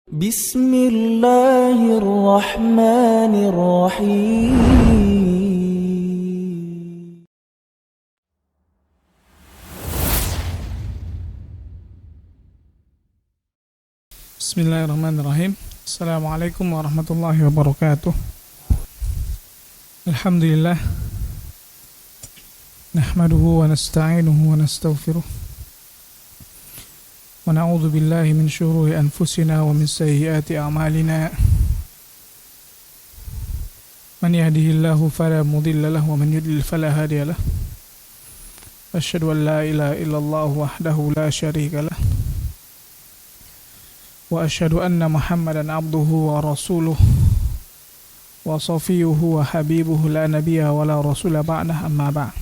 Bismillahirrahmanirrahim. Bismillahirrahmanirrahim. Assalamualaikum warahmatullahi wabarakatuh. Alhamdulillah. Nahmaduhu wa nasta'inuhu wa nastaghfiruh. Wa na'udzu billahi min syururi anfusina wa min sayyiati a'malina. Man yahdihillahu fala mudilla lahu wa man yudlil fala hadiya lahu. Asyhadu an la ilaha illallah wahdahu la syarika lahu. Wa asyhadu anna Muhammadan abduhu wa rasuluh wa safiyuhu wa habibuhu la nabiyya wa la rasula ba'dah, amma ba'd.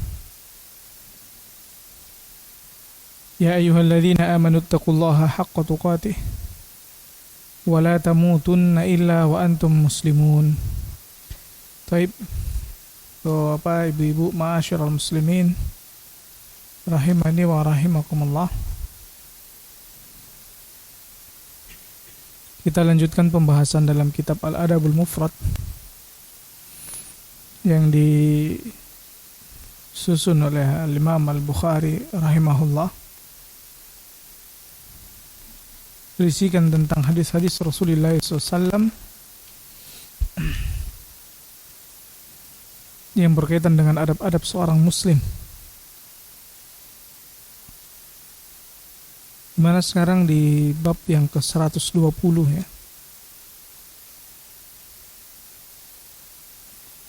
Ya ayyuhalladzina amanu taqullaha haqqa tuqatih wa la tamutunna illa wa antum muslimun. Baik, Bapak, Ibu-ibu, ma'asyiral muslimin rahimani wa rahimakumullah. Kita lanjutkan pembahasan dalam kitab Al-Adabul Mufrad yang disusun oleh Al-Imam Al-Bukhari rahimahullah. Berisikan tentang hadis-hadis Rasulullah SAW yang berkaitan dengan adab-adab seorang muslim. Dimana sekarang di bab yang ke-120 ya.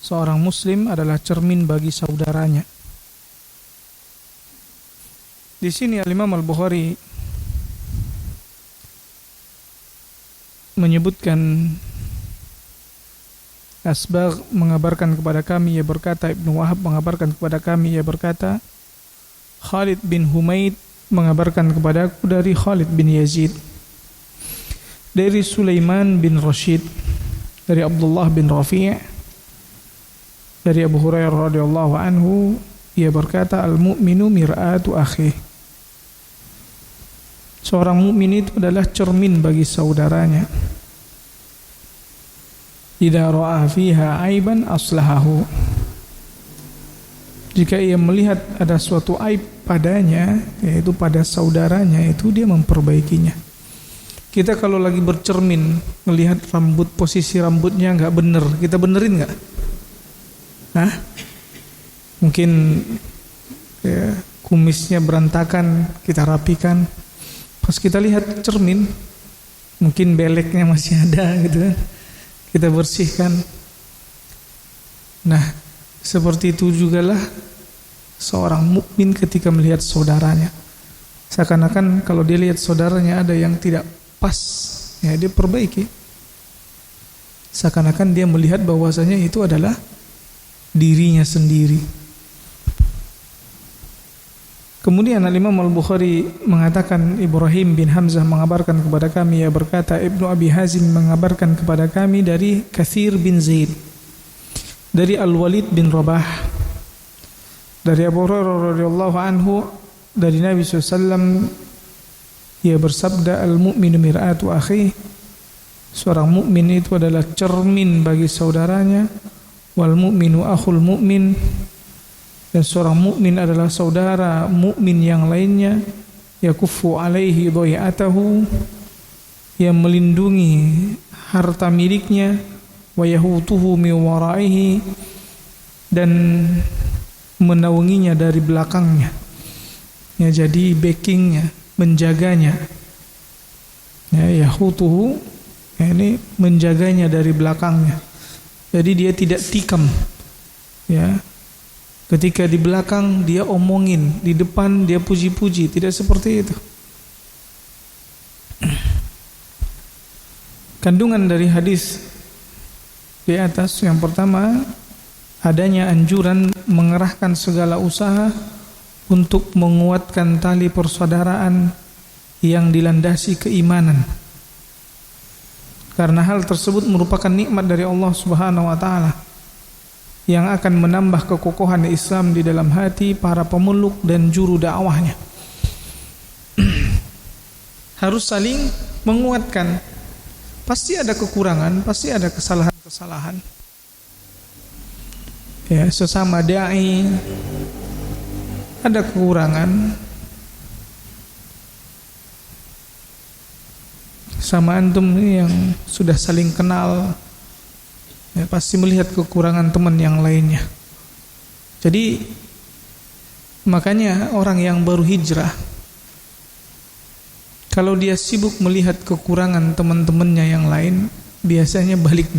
Seorang muslim adalah cermin bagi saudaranya. Di sini Al-Imam Al-Bukhari menyebutkan Asbagh mengabarkan kepada kami, ia berkata, Ibnu Wahab mengabarkan kepada kami, ia berkata, Khalid bin Humaid mengabarkan kepadaku dari Khalid bin Yazid, dari Sulaiman bin Rashid, dari Abdullah bin Rafi', dari Abu Hurairah radhiyallahu anhu, ia berkata, al-mu'minu mir'atu akhi. Seorang mukmin itu adalah cermin bagi saudaranya. Idza ra'a fiha aiban aslahahu. Jika ia melihat ada suatu aib padanya, yaitu pada saudaranya, itu dia memperbaikinya. Kita kalau lagi bercermin melihat rambut, posisi rambutnya nggak bener, kita benerin nggak? Hah? Mungkin ya, kumisnya berantakan, kita rapikan. Pas kita lihat cermin, mungkin beleknya masih ada gitu kan, kita bersihkan. Nah, seperti itu jugalah seorang mukmin ketika melihat saudaranya. Seakan-akan kalau dia lihat saudaranya ada yang tidak pas, ya dia perbaiki. Seakan-akan dia melihat bahwasanya itu adalah dirinya sendiri. Kemudian Al-Imam Al-Bukhari mengatakan, Ibrahim bin Hamzah mengabarkan kepada kami, ia berkata, Ibnu Abi Hazim mengabarkan kepada kami dari Katsir bin Zaid, dari Al-Walid bin Rabah, dari Abu Hurairah radhiyallahu anhu, dari Nabi SAW, ia bersabda, al-mu'minu mir'atu akhi. Seorang mukmin itu adalah cermin bagi saudaranya. Wal mu'minu akhul mu'min. Dan seorang mukmin adalah saudara mukmin yang lainnya. Yakuffu alaihi dhai'atahu, yang melindungi harta miliknya. Wa yahutuhu min waraihi, dan menaunginya dari belakangnya. Ya, jadi backingnya, menjaganya. Ya, yahutuhu, ya, ini menjaganya dari belakangnya. Jadi dia tidak tikam. Ya. Ketika di belakang dia omongin, di depan dia puji-puji, tidak seperti itu. Kandungan dari hadis di atas, yang pertama, adanya anjuran mengerahkan segala usaha untuk menguatkan tali persaudaraan yang dilandasi keimanan. Karena hal tersebut merupakan nikmat dari Allah Subhanahu wa taala yang akan menambah kekokohan Islam di dalam hati para pemeluk dan juru dakwahnya. harus saling menguatkan. Pasti ada kekurangan, pasti ada kesalahan-kesalahan. Ya, sesama dai ada kekurangan. Sama antum yang sudah saling kenal, ya, pasti melihat kekurangan teman yang lainnya. Jadi makanya orang yang baru hijrah, kalau dia sibuk melihat kekurangan teman-temannya yang lain, biasanya balik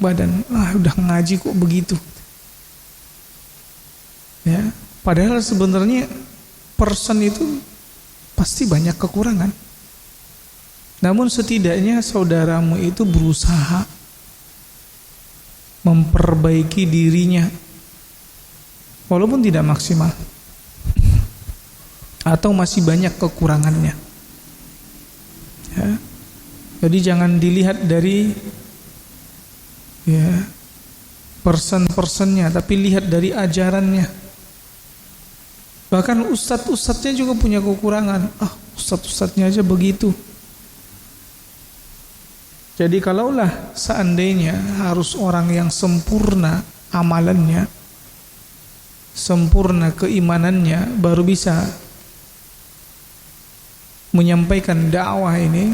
badan. Udah ngaji kok begitu. Ya, padahal sebenarnya person itu pasti banyak kekurangan. Namun setidaknya saudaramu itu berusaha memperbaiki dirinya, walaupun tidak maksimal, atau masih banyak kekurangannya. Ya. Jadi jangan dilihat dari person-personnya, tapi lihat dari ajarannya. Bahkan ustadz-ustadznya juga punya kekurangan. Ustadz-ustadznya aja begitu. Jadi kalaulah seandainya harus orang yang sempurna amalannya, sempurna keimanannya, baru bisa menyampaikan dakwah ini,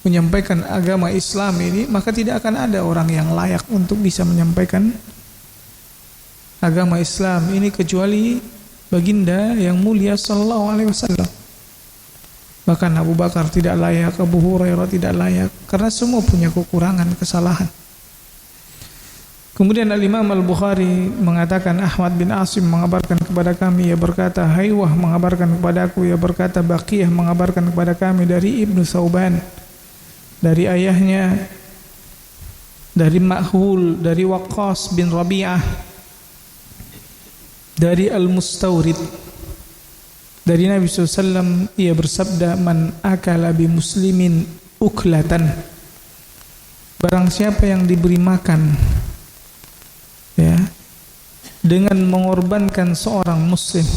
menyampaikan agama Islam ini, maka tidak akan ada orang yang layak untuk bisa menyampaikan agama Islam ini kecuali baginda yang mulia sallallahu alaihi wasallam. Bahkan Abu Bakar tidak layak, Abu Hurairah tidak layak, karena semua punya kekurangan, kesalahan. Kemudian Al-Imam Al-Bukhari mengatakan, Ahmad bin Asim mengabarkan kepada kami, ia berkata, Haywah mengabarkan kepadaku, ia berkata, Baqiyah mengabarkan kepada kami dari Ibnu Thauban, dari ayahnya, dari Ma'hul, dari Waqqas bin Rabi'ah, dari Al-Mustawrid, dari Nabi SAW, ia bersabda, Man akala bi muslimin uklatan, barang siapa yang diberi makan, ya, dengan mengorbankan seorang muslim,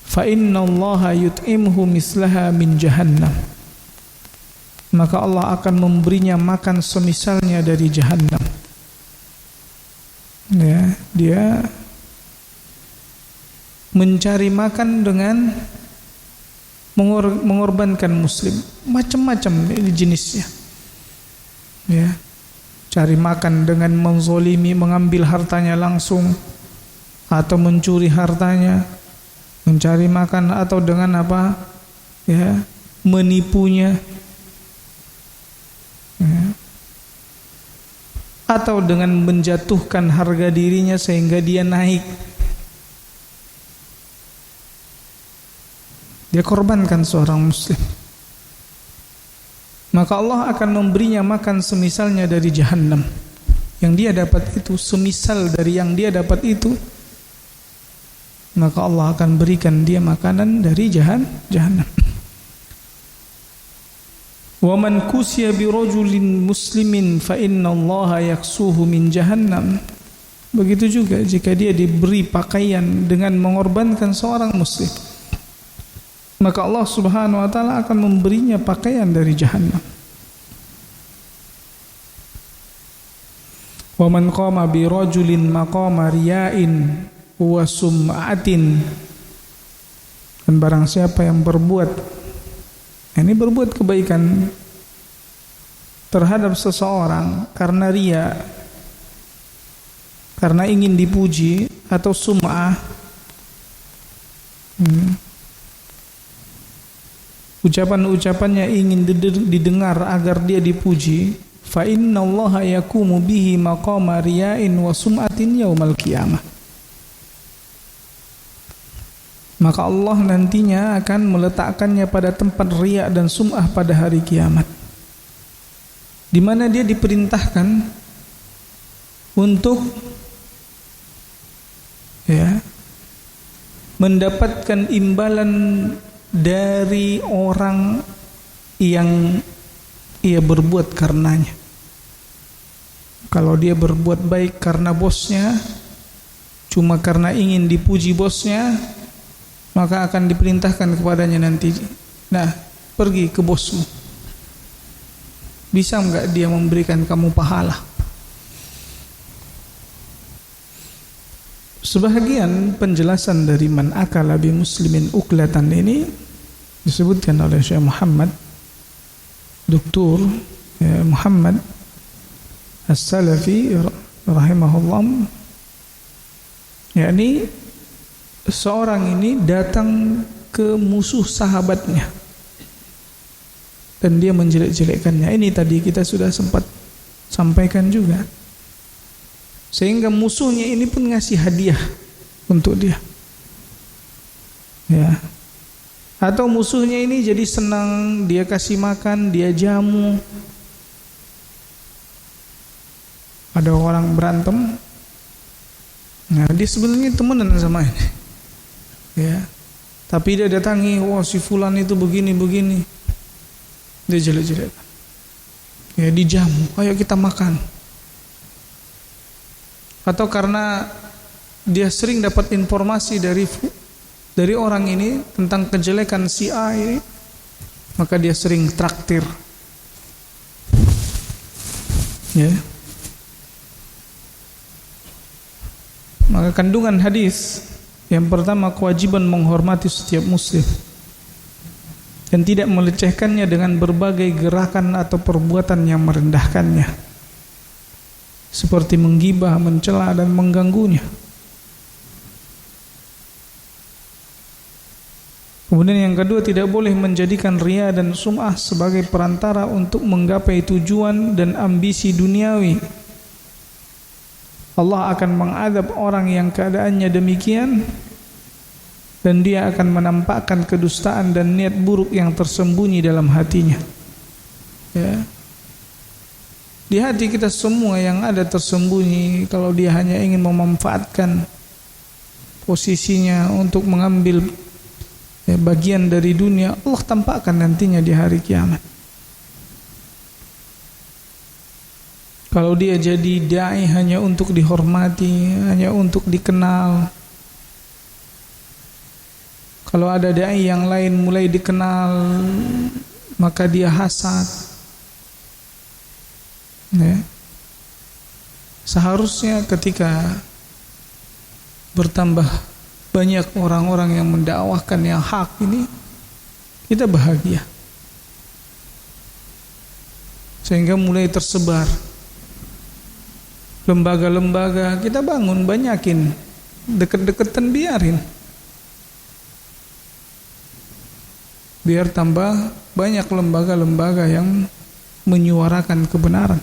fa inna allaha yut'imhu mislaha min jahannam, maka Allah akan memberinya makan semisalnya dari jahannam. Ya, dia mencari makan dengan mengorbankan muslim, macam-macam jenisnya. Ya, cari makan dengan menzolimi, mengambil hartanya langsung, atau mencuri hartanya, mencari makan atau dengan apa? Ya, menipunya. Ya. Atau dengan menjatuhkan harga dirinya sehingga dia naik. Dia korbankan seorang muslim, maka Allah akan memberinya makan semisalnya dari jahannam. Yang dia dapat itu semisal dari yang dia dapat itu, maka Allah akan berikan dia makanan dari jahannam. Wa man kusiya bi rajulin muslimin fa inna Allah yaksuhu min jahannam. Begitu juga jika dia diberi pakaian dengan mengorbankan seorang muslim, maka Allah Subhanahu wa taala akan memberinya pakaian dari jahannam. Wa man qama bi rajulin maqama riya'in wa sum'atin, dan barang siapa yang berbuat kebaikan terhadap seseorang karena riya, karena ingin dipuji, atau sum'ah, ucapan-ucapannya ingin didengar agar dia dipuji, fa innallaha yaqumu bihi maqama riya'in wa sum'atin yaumal qiyamah, maka Allah nantinya akan meletakkannya pada tempat riya dan sum'ah pada hari kiamat, di mana dia diperintahkan untuk mendapatkan imbalan dari orang yang ia berbuat karenanya. Kalau dia berbuat baik karena bosnya, cuma karena ingin dipuji bosnya, maka akan diperintahkan kepadanya nanti, nah, pergi ke bosmu, Bisa enggak dia memberikan kamu pahala? Sebahagian penjelasan dari man akala bi muslimin uklatan ini disebutkan oleh Syekh Muhammad Dr. Muhammad As-Salafi rahimahullah, yakni seorang ini datang ke musuh sahabatnya dan dia menjelek-jelekkannya. Ini tadi kita sudah sempat sampaikan juga. Sehingga musuhnya ini pun ngasih hadiah untuk dia. Ya. Atau musuhnya ini jadi senang, dia kasih makan, dia jamu. Ada orang berantem, nah dia sebenarnya temenan sama ini. Ya. Tapi dia datangi, wah si fulan itu begini-begini. Dia jelek-jelekan. Ya, dijamu, ayo kita makan. Atau karena dia sering dapat informasi dari orang ini tentang kejelekan si A ini, maka dia sering traktir. Ya. Maka kandungan hadis yang pertama, kewajiban menghormati setiap muslim dan tidak melecehkannya dengan berbagai gerakan atau perbuatan yang merendahkannya, seperti menggibah, mencela dan mengganggunya. Kemudian yang kedua, tidak boleh menjadikan riya dan sum'ah sebagai perantara untuk menggapai tujuan dan ambisi duniawi. Allah akan mengadab orang yang keadaannya demikian, dan dia akan menampakkan kedustaan dan niat buruk yang tersembunyi dalam hatinya. Ya. Di hati kita semua yang ada tersembunyi, kalau dia hanya ingin memanfaatkan posisinya untuk mengambil bagian dari dunia, Allah tampakkan nantinya di hari kiamat. Kalau dia jadi dai hanya untuk dihormati, hanya untuk dikenal. Kalau ada dai yang lain mulai dikenal, maka dia hasad. Ya. Seharusnya ketika bertambah banyak orang-orang yang mendakwahkan yang hak ini, kita bahagia. Sehingga mulai tersebar lembaga-lembaga, kita bangun, banyakin, deket-deketan biarin. Biar tambah banyak lembaga-lembaga yang menyuarakan kebenaran.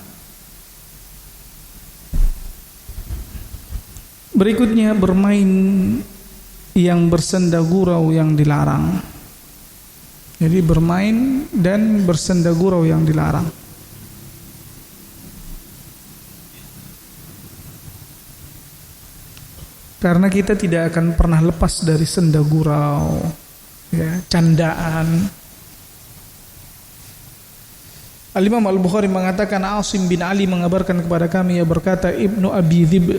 Berikutnya, bermain yang bersenda gurau yang dilarang. Jadi bermain dan bersenda gurau yang dilarang. Karena kita tidak akan pernah lepas dari senda gurau, ya, candaan. Al-Imam Al-Bukhari mengatakan, Asim bin Ali mengabarkan kepada kami, ia berkata, Ibnu Abi Dhib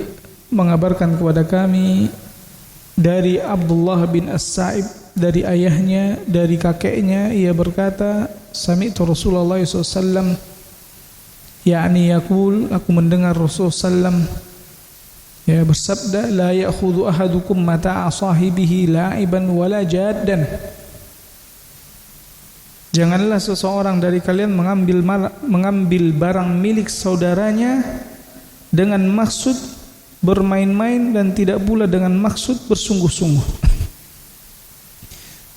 mengabarkan kepada kami dari Abdullah bin As-Sa'ib, dari ayahnya, dari kakeknya, ia berkata, sami'tu Rasulullah SAW, yakni yaqul, aku mendengar Rasulullah SAW ya bersabda, la ya'khudhu ahadukum mata'a sahibihi la'iban wala jaddan. Janganlah seseorang dari kalian mengambil barang milik saudaranya dengan maksud bermain-main dan tidak pula dengan maksud bersungguh-sungguh.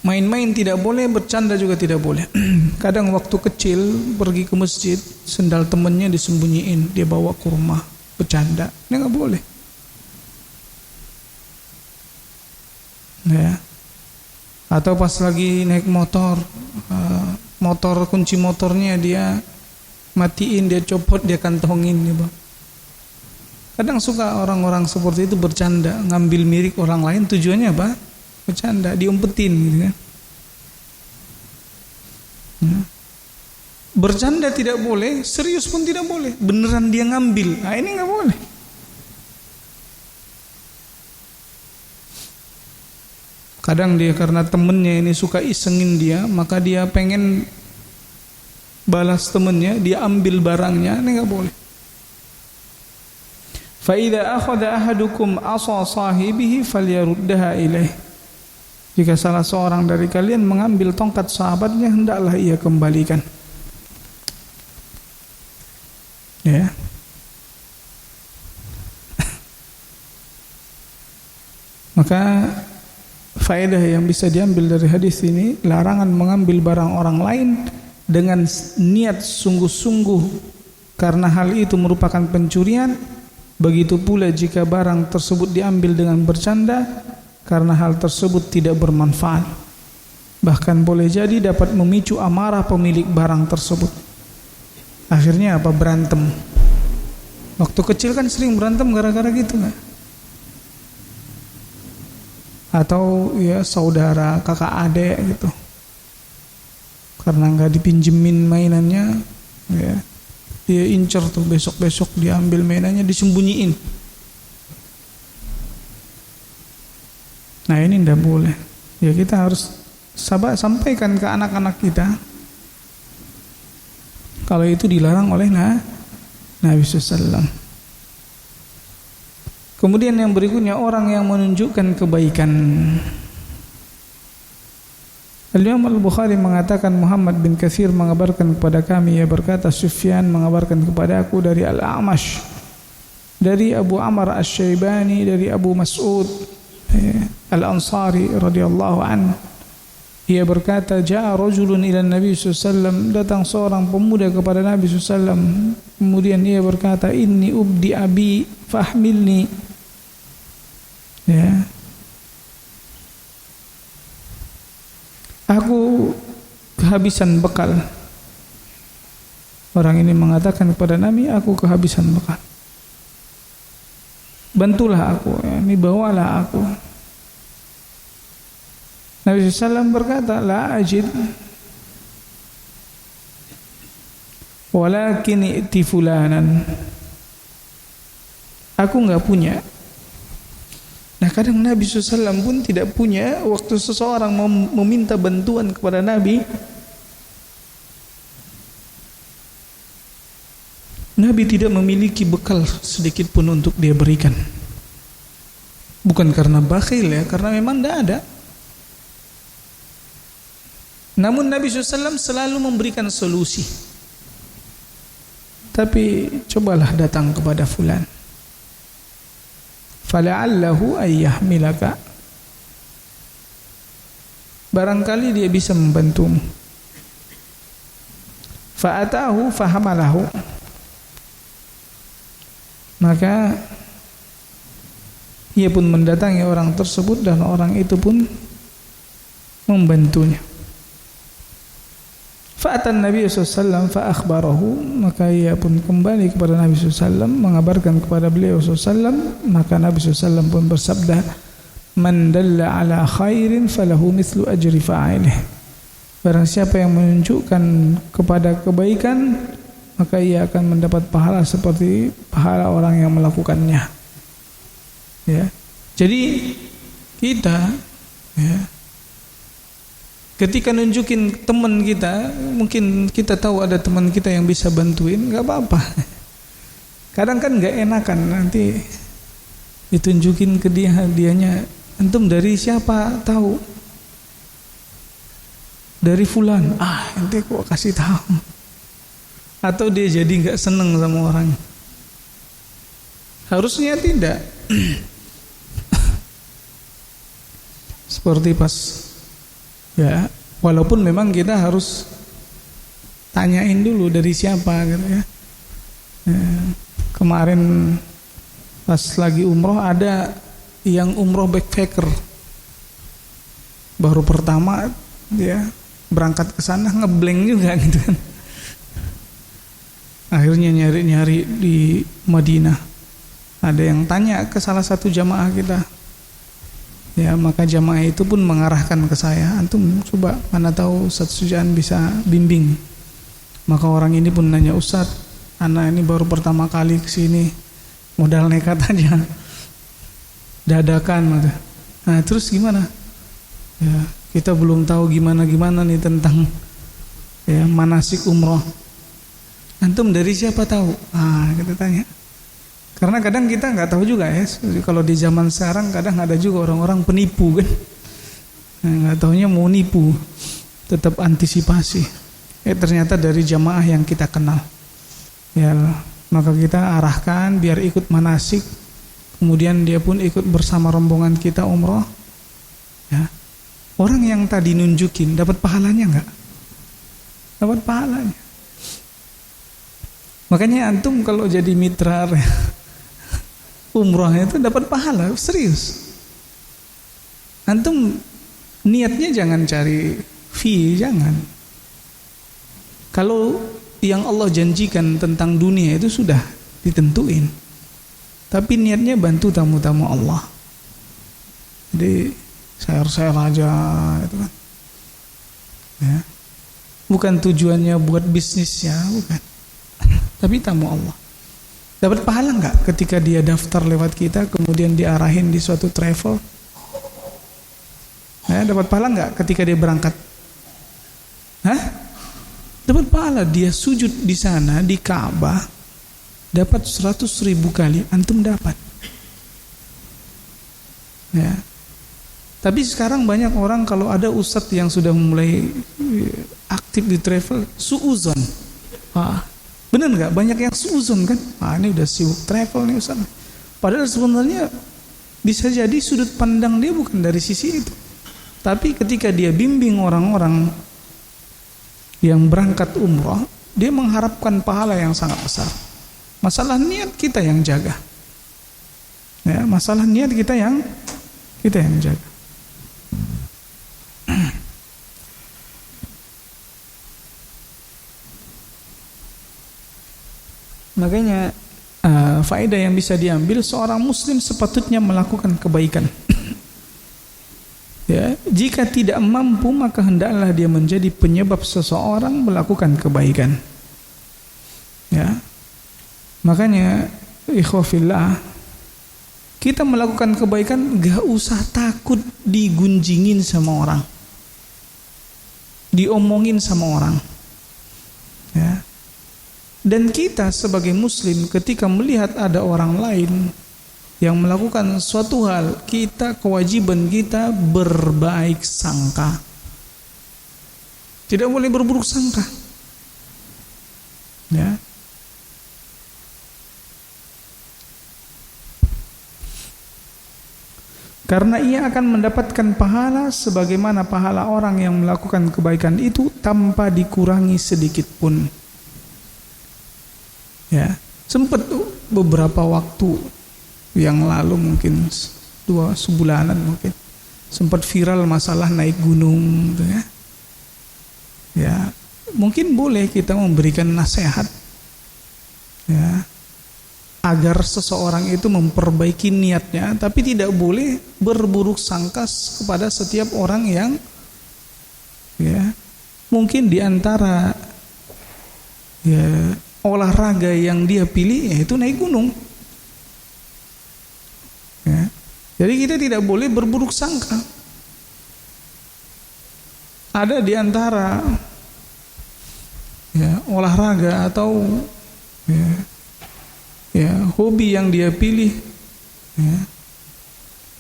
Main-main tidak boleh, bercanda juga tidak boleh. Kadang waktu kecil pergi ke masjid, sendal temannya disembunyiin, dia bawa ke rumah, bercanda. Ini nggak boleh. Ya. Atau pas lagi naik motor, kunci motornya dia matiin, dia copot, dia kantongin, gitu. Kadang suka orang-orang seperti itu bercanda, ngambil milik orang lain, tujuannya apa? Bercanda, diumpetin, gitu kan. Bercanda tidak boleh, serius pun tidak boleh. Beneran dia ngambil, nah ini nggak boleh. Kadang dia karena temennya ini suka isengin dia, maka dia pengen balas temannya, dia ambil barangnya, ini nggak boleh. Fa idza akhadha ahadukum asa sahibihi falyaruddaha ilaih. Jika salah seorang dari kalian mengambil tongkat sahabatnya, hendaklah ia kembalikan. Ya. Maka faedah yang bisa diambil dari hadis ini, larangan mengambil barang orang lain dengan niat sungguh-sungguh karena hal itu merupakan pencurian. Begitu pula jika barang tersebut diambil dengan bercanda karena hal tersebut tidak bermanfaat. Bahkan boleh jadi dapat memicu amarah pemilik barang tersebut. Akhirnya apa? Berantem. Waktu kecil kan sering berantem gara-gara gitu nggak? Atau ya saudara, kakak adik gitu, karena nggak dipinjemin mainannya, ya dia incer tuh, besok diambil mainannya, disembunyiin. Nah ini ndak boleh. Ya kita harus sampaikan ke anak-anak kita kalau itu dilarang oleh Nabi SAW. Kemudian yang berikutnya, orang yang menunjukkan kebaikan. Al-Imam Al-Bukhari mengatakan, Muhammad bin Katsir mengabarkan kepada kami, ia berkata, Sufyan mengabarkan kepada aku dari Al-A'mash, dari Abu Amr Asy-Syaibani, dari Abu Mas'ud Al-Ansari radhiyallahu anhu. Ia berkata, ja'a rajulun ila Nabi SAW, datang seorang pemuda kepada Nabi SAW. Kemudian ia berkata, inni ubdi abi fahmilni. Ya, aku kehabisan bekal. Orang ini mengatakan kepada Nabi, aku kehabisan bekal, bantulah aku, ya, ini bawalah aku. Nabi SAW berkata, la ajid, walakin i'ti fulanan. Aku enggak punya. Nah kadang Nabi SAW pun tidak punya. Waktu seseorang meminta bantuan kepada Nabi, Nabi tidak memiliki bekal sedikit pun untuk dia berikan. Bukan karena bakhil ya, karena memang tidak ada. Namun Nabi SAW selalu memberikan solusi. Tapi cobalah datang kepada fulan, fala'allahu ayyahmilaka, barangkali dia bisa membantumu. Fa'atahu fahamalahu, maka ia pun mendatangi orang tersebut dan orang itu pun membantunya. Fa'atan Nabi SAW fa'akhbarahu, maka ia pun kembali kepada Nabi SAW, mengabarkan kepada beliau SAW. Maka Nabi SAW pun bersabda, man dalla ala khairin falahu mithlu ajri fa'ilih. Barang siapa yang menunjukkan kepada kebaikan, maka ia akan mendapat pahala seperti pahala orang yang melakukannya. Ya. Jadi kita, ya, ketika nunjukin teman kita, mungkin kita tahu ada teman kita yang bisa bantuin, nggak apa-apa. Kadang kan nggak enakan, nanti ditunjukin ke dianya, antum dari siapa? Tahu dari fulan. Nanti kok kasih tahu. Atau dia jadi nggak seneng sama orang. Harusnya tidak. Seperti pas, ya, walaupun memang kita harus tanyain dulu dari siapa gitu ya. Kemarin pas lagi umroh ada yang umroh backpacker, baru pertama dia berangkat ke sana, ngeblank juga gitu kan. Akhirnya nyari-nyari di Madinah, ada yang tanya ke salah satu jamaah kita. Ya, maka jamaah itu pun mengarahkan ke saya, antum coba, mana tahu Ustaz Sujaan bisa bimbing. Maka orang ini pun nanya, Ustaz, anak ini baru pertama kali kesini, modal nekat aja, dadakan. Nah terus gimana? Ya, kita belum tahu gimana nih tentang ya manasik umroh. Antum dari siapa tahu? Kita tanya. Karena kadang kita nggak tahu juga ya. Kalau di zaman sekarang kadang ada juga orang-orang penipu kan. Nggak taunya mau nipu, tetap antisipasi. Ternyata dari jamaah yang kita kenal. Ya, maka kita arahkan biar ikut manasik. Kemudian dia pun ikut bersama rombongan kita umroh. Ya. Orang yang tadi nunjukin dapat pahalanya nggak? Dapat pahalanya. Makanya antum kalau jadi mitra umrohnya itu dapat pahala, serius. Antum niatnya jangan cari fee, jangan. Kalau yang Allah janjikan tentang dunia itu sudah ditentuin. Tapi niatnya bantu tamu-tamu Allah. Jadi share-share aja itu kan. Ya. Bukan tujuannya buat bisnis ya, bukan. Tapi tamu Allah. Dapat pahala enggak ketika dia daftar lewat kita kemudian diarahin di suatu travel? Dapat pahala enggak ketika dia berangkat? Dapat pahala, dia sujud di sana di Ka'bah dapat 100.000 kali, antum dapat. Ya. Tapi sekarang banyak orang kalau ada ustadz yang sudah mulai aktif di travel, suuzon. Benar nggak? Banyak yang suuzon kan? Ini udah sibuk travel nih ustadz. Padahal sebenarnya bisa jadi sudut pandang dia bukan dari sisi itu. Tapi ketika dia bimbing orang-orang yang berangkat umroh, dia mengharapkan pahala yang sangat besar. Masalah niat kita yang jaga. Ya, masalah niat kita yang jaga. Makanya faedah yang bisa diambil, seorang muslim sepatutnya melakukan kebaikan. Ya, jika tidak mampu maka hendaklah dia menjadi penyebab seseorang melakukan kebaikan. Ya. Makanya ikhwafillah, kita melakukan kebaikan gak usah takut digunjingin sama orang, diomongin sama orang. Ya. Dan kita sebagai muslim ketika melihat ada orang lain yang melakukan suatu hal, kita kewajiban kita berbaik sangka. Tidak boleh berburuk sangka. Ya. Karena ia akan mendapatkan pahala sebagaimana pahala orang yang melakukan kebaikan itu tanpa dikurangi sedikit pun. Ya, sempat beberapa waktu yang lalu mungkin 2 sebulanan mungkin sempat viral masalah naik gunung gitu ya. Ya, mungkin boleh kita memberikan nasihat ya, agar seseorang itu memperbaiki niatnya, tapi tidak boleh berburuk sangka kepada setiap orang yang ya, mungkin diantara ya olahraga yang dia pilih yaitu naik gunung. Ya. Jadi kita tidak boleh berburuk sangka. Ada di antara ya olahraga atau ya hobi yang dia pilih ya,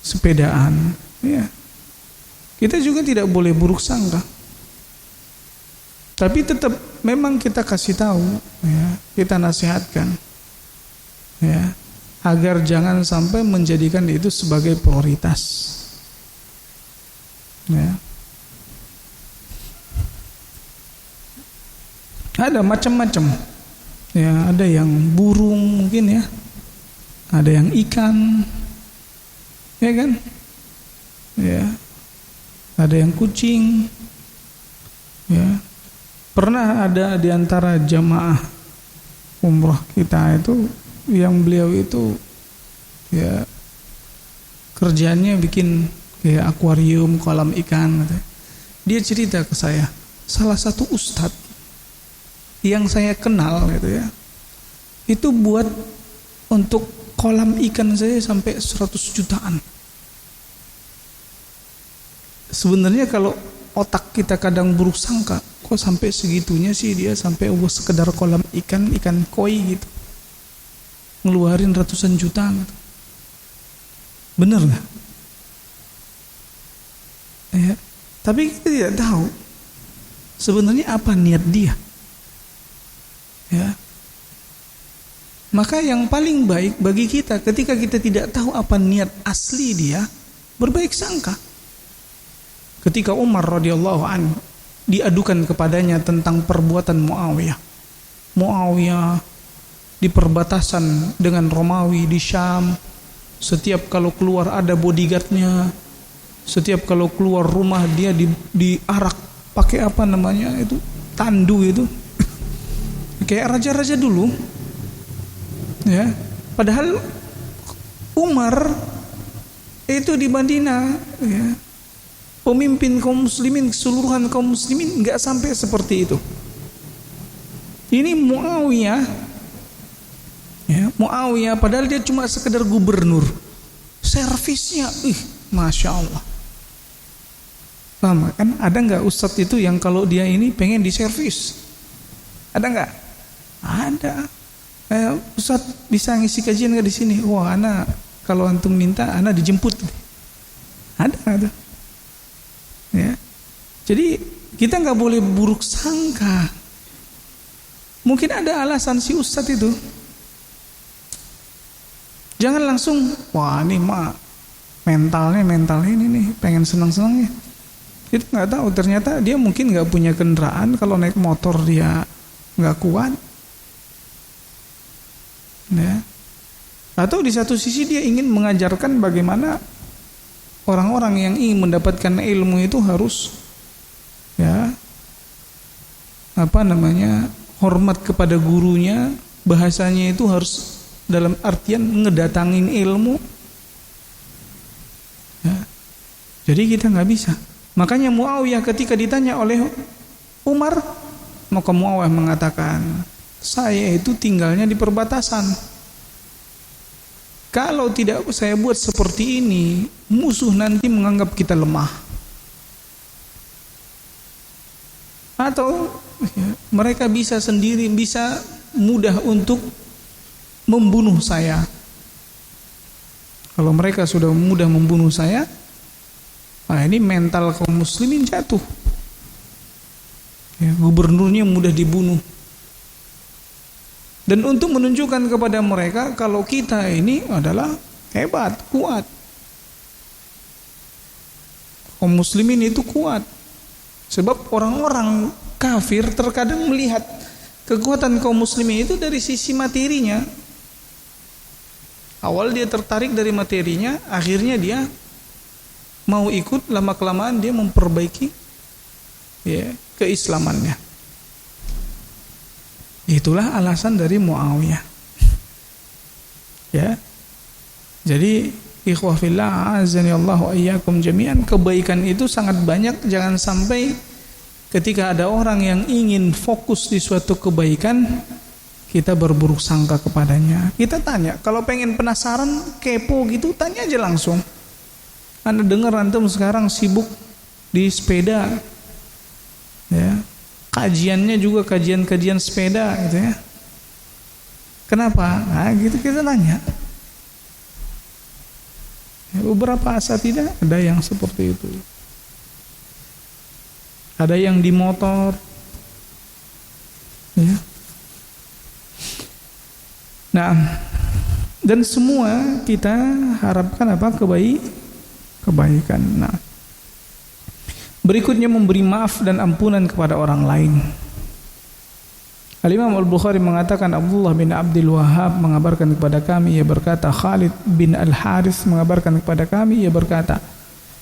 sepedaan. Ya. Kita juga tidak boleh buruk sangka. Tapi tetap memang kita kasih tahu, ya, kita nasihatkan, ya, agar jangan sampai menjadikan itu sebagai prioritas. Ya. Ada macam-macam, ya, ada yang burung mungkin ya, ada yang ikan, ya kan, ya, ada yang kucing, ya. Pernah ada di antara jamaah umroh kita itu yang beliau itu ya kerjanya bikin kayak akuarium, kolam ikan gitu. Dia cerita ke saya, salah satu ustadz yang saya kenal gitu ya, itu buat untuk kolam ikan saya sampai 100 jutaan. Sebenarnya kalau otak kita kadang buruk sangka, kok sampai segitunya sih dia, sampai sekedar kolam ikan koi gitu ngeluarin ratusan juta gitu. Bener nggak? Ya, tapi kita tidak tahu sebenarnya apa niat dia. Ya, maka yang paling baik bagi kita ketika kita tidak tahu apa niat asli dia, berbaik sangka. Ketika Umar radhiyallahu anhu diadukan kepadanya tentang perbuatan Muawiyah di perbatasan dengan Romawi di Syam, setiap kalau keluar ada bodyguardnya, setiap kalau keluar rumah dia diarak pakai apa namanya itu, tandu itu, kayak raja-raja dulu, ya. Padahal Umar itu di Madinah, ya, pemimpin kaum muslimin, keseluruhan kaum muslimin nggak sampai seperti itu. Ini Muawiyah, ya, Muawiyah padahal dia cuma sekedar gubernur, servisnya, masya Allah. Paham kan? Ada nggak ustadz itu yang kalau dia ini pengen diservis? Ada nggak? Ada. Ustadz bisa ngisi kajian nggak di sini? Wah, ana kalau antum minta, ana dijemput. Ada. Ya. Jadi kita nggak boleh buruk sangka. Mungkin ada alasan si ustadz itu. Jangan langsung, wah ini mah mental ini nih, pengen senang-senangnya. Kita nggak tahu, ternyata dia mungkin nggak punya kendaraan, kalau naik motor dia nggak kuat. Ya. Atau di satu sisi dia ingin mengajarkan bagaimana orang-orang yang ingin mendapatkan ilmu itu harus, ya, hormat kepada gurunya, bahasanya itu harus dalam artian ngedatangin ilmu, ya. Jadi kita nggak bisa. Makanya Muawiyah ketika ditanya oleh Umar, maka Muawiyah mengatakan, saya itu tinggalnya di perbatasan. Kalau tidak saya buat seperti ini, musuh nanti menganggap kita lemah. Atau ya, mereka bisa sendiri, bisa mudah untuk membunuh saya. Kalau mereka sudah mudah membunuh saya, nah ini mental kaum muslimin jatuh. Ya, gubernurnya mudah dibunuh. Dan untuk menunjukkan kepada mereka kalau kita ini adalah hebat, kuat. Kaum muslimin itu kuat. Sebab orang-orang kafir terkadang melihat kekuatan kaum muslimin itu dari sisi materinya. Awal dia tertarik dari materinya, akhirnya dia mau ikut, lama-kelamaan dia memperbaiki, ya, keislamannya. Itulah alasan dari Muawiyah. Ya. Jadi ikhwah fillah azani Allah wa iyyakum jami'an, kebaikan itu sangat banyak. Jangan sampai ketika ada orang yang ingin fokus di suatu kebaikan, kita berburuk sangka kepadanya. Kita tanya, kalau pengen penasaran, kepo gitu, tanya aja langsung. Anda dengar antum sekarang sibuk di sepeda, ya, kajiannya juga kajian sepeda gitu ya. Kenapa? Nah, gitu kita tanya. Ya, beberapa asatidzah ada yang seperti itu. Ada yang di motor, ya. Nah, dan semua kita harapkan apa? Kebaikan. Nah, berikutnya memberi maaf dan ampunan kepada orang lain. Al-Imam Al-Bukhari mengatakan, Abdullah bin Abdul Wahhab mengabarkan kepada kami, ia berkata, Khalid bin Al-Harith mengabarkan kepada kami, ia berkata,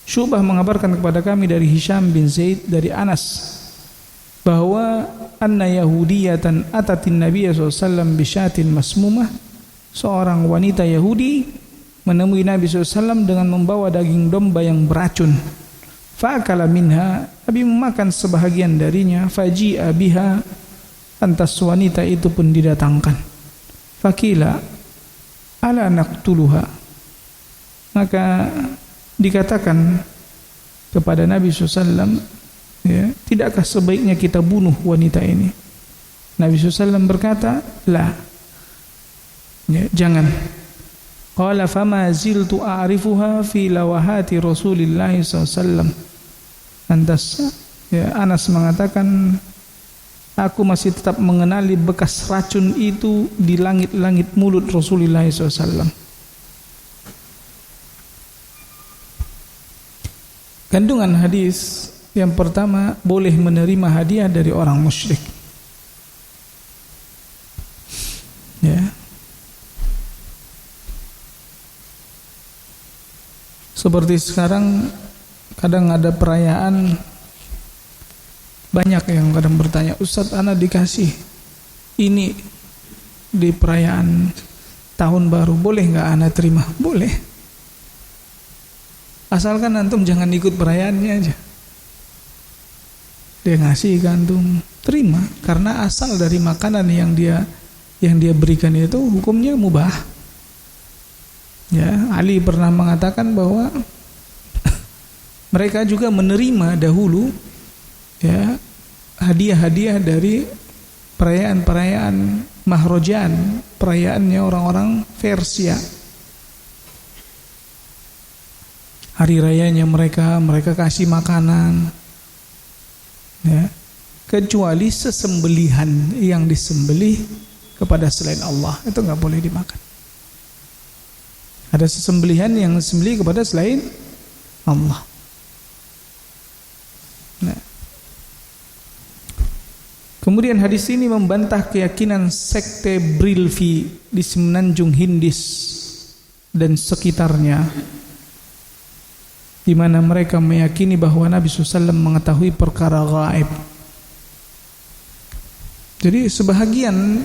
Syu'bah mengabarkan kepada kami dari Hisham bin Zaid dari Anas, bahwa anna yahudiyatan atatin Nabiya SAW bisyatin masmumah, seorang wanita Yahudi menemui Nabi SAW dengan membawa daging domba yang beracun. Fa'akala minha, Nabi memakan sebahagian darinya. Faji'a biha, lantas wanita itu pun didatangkan. Fakila ala naqtuluha, maka dikatakan kepada Nabi SAW, Ya, tidakkah sebaiknya kita bunuh wanita ini? Nabi SAW berkata, la, ya, jangan. Qala fama ziltu a'rifuha fi lawahati Rasulillah SAW. Lantas ya, Anas mengatakan, aku masih tetap mengenali bekas racun itu di langit-langit mulut Rasulullah SAW. Kandungan hadis yang pertama, boleh menerima hadiah dari orang musyrik. Ya. Seperti sekarang kadang ada perayaan, banyak yang kadang bertanya, Ustadz, ana dikasih ini di perayaan tahun baru, boleh nggak ana terima? Boleh, asalkan antum jangan ikut perayaannya aja. Dia ngasih ke antum, terima, karena asal dari makanan yang dia berikan itu hukumnya mubah. Ya, Ali pernah mengatakan bahwa mereka juga menerima dahulu ya hadiah-hadiah dari perayaan-perayaan Mahrojan, perayaannya orang-orang Persia. Hari rayanya mereka kasih makanan. Ya, kecuali sesembelihan yang disembelih kepada selain Allah, itu nggak boleh dimakan. Ada sesembelihan yang disembelih kepada selain Allah. Nah, kemudian hadis ini membantah keyakinan sekte Brilvi di Semenanjung Hindis dan sekitarnya, di mana mereka meyakini bahwa Nabi SAW mengetahui perkara gaib. Jadi sebahagian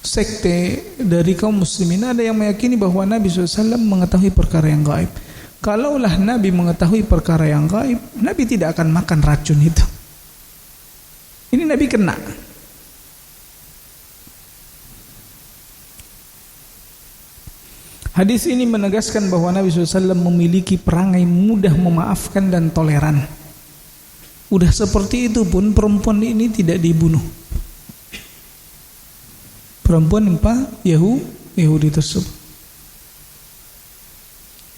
sekte dari kaum muslimin ada yang meyakini bahwa Nabi SAW mengetahui perkara yang gaib. Kalaulah Nabi mengetahui perkara yang gaib, Nabi tidak akan makan racun itu. Ini Nabi kena. Hadis ini menegaskan bahwa Nabi SAW memiliki perangai mudah memaafkan dan toleran. Udah seperti itu pun perempuan ini tidak dibunuh. Perempuan Yahudi tersebut.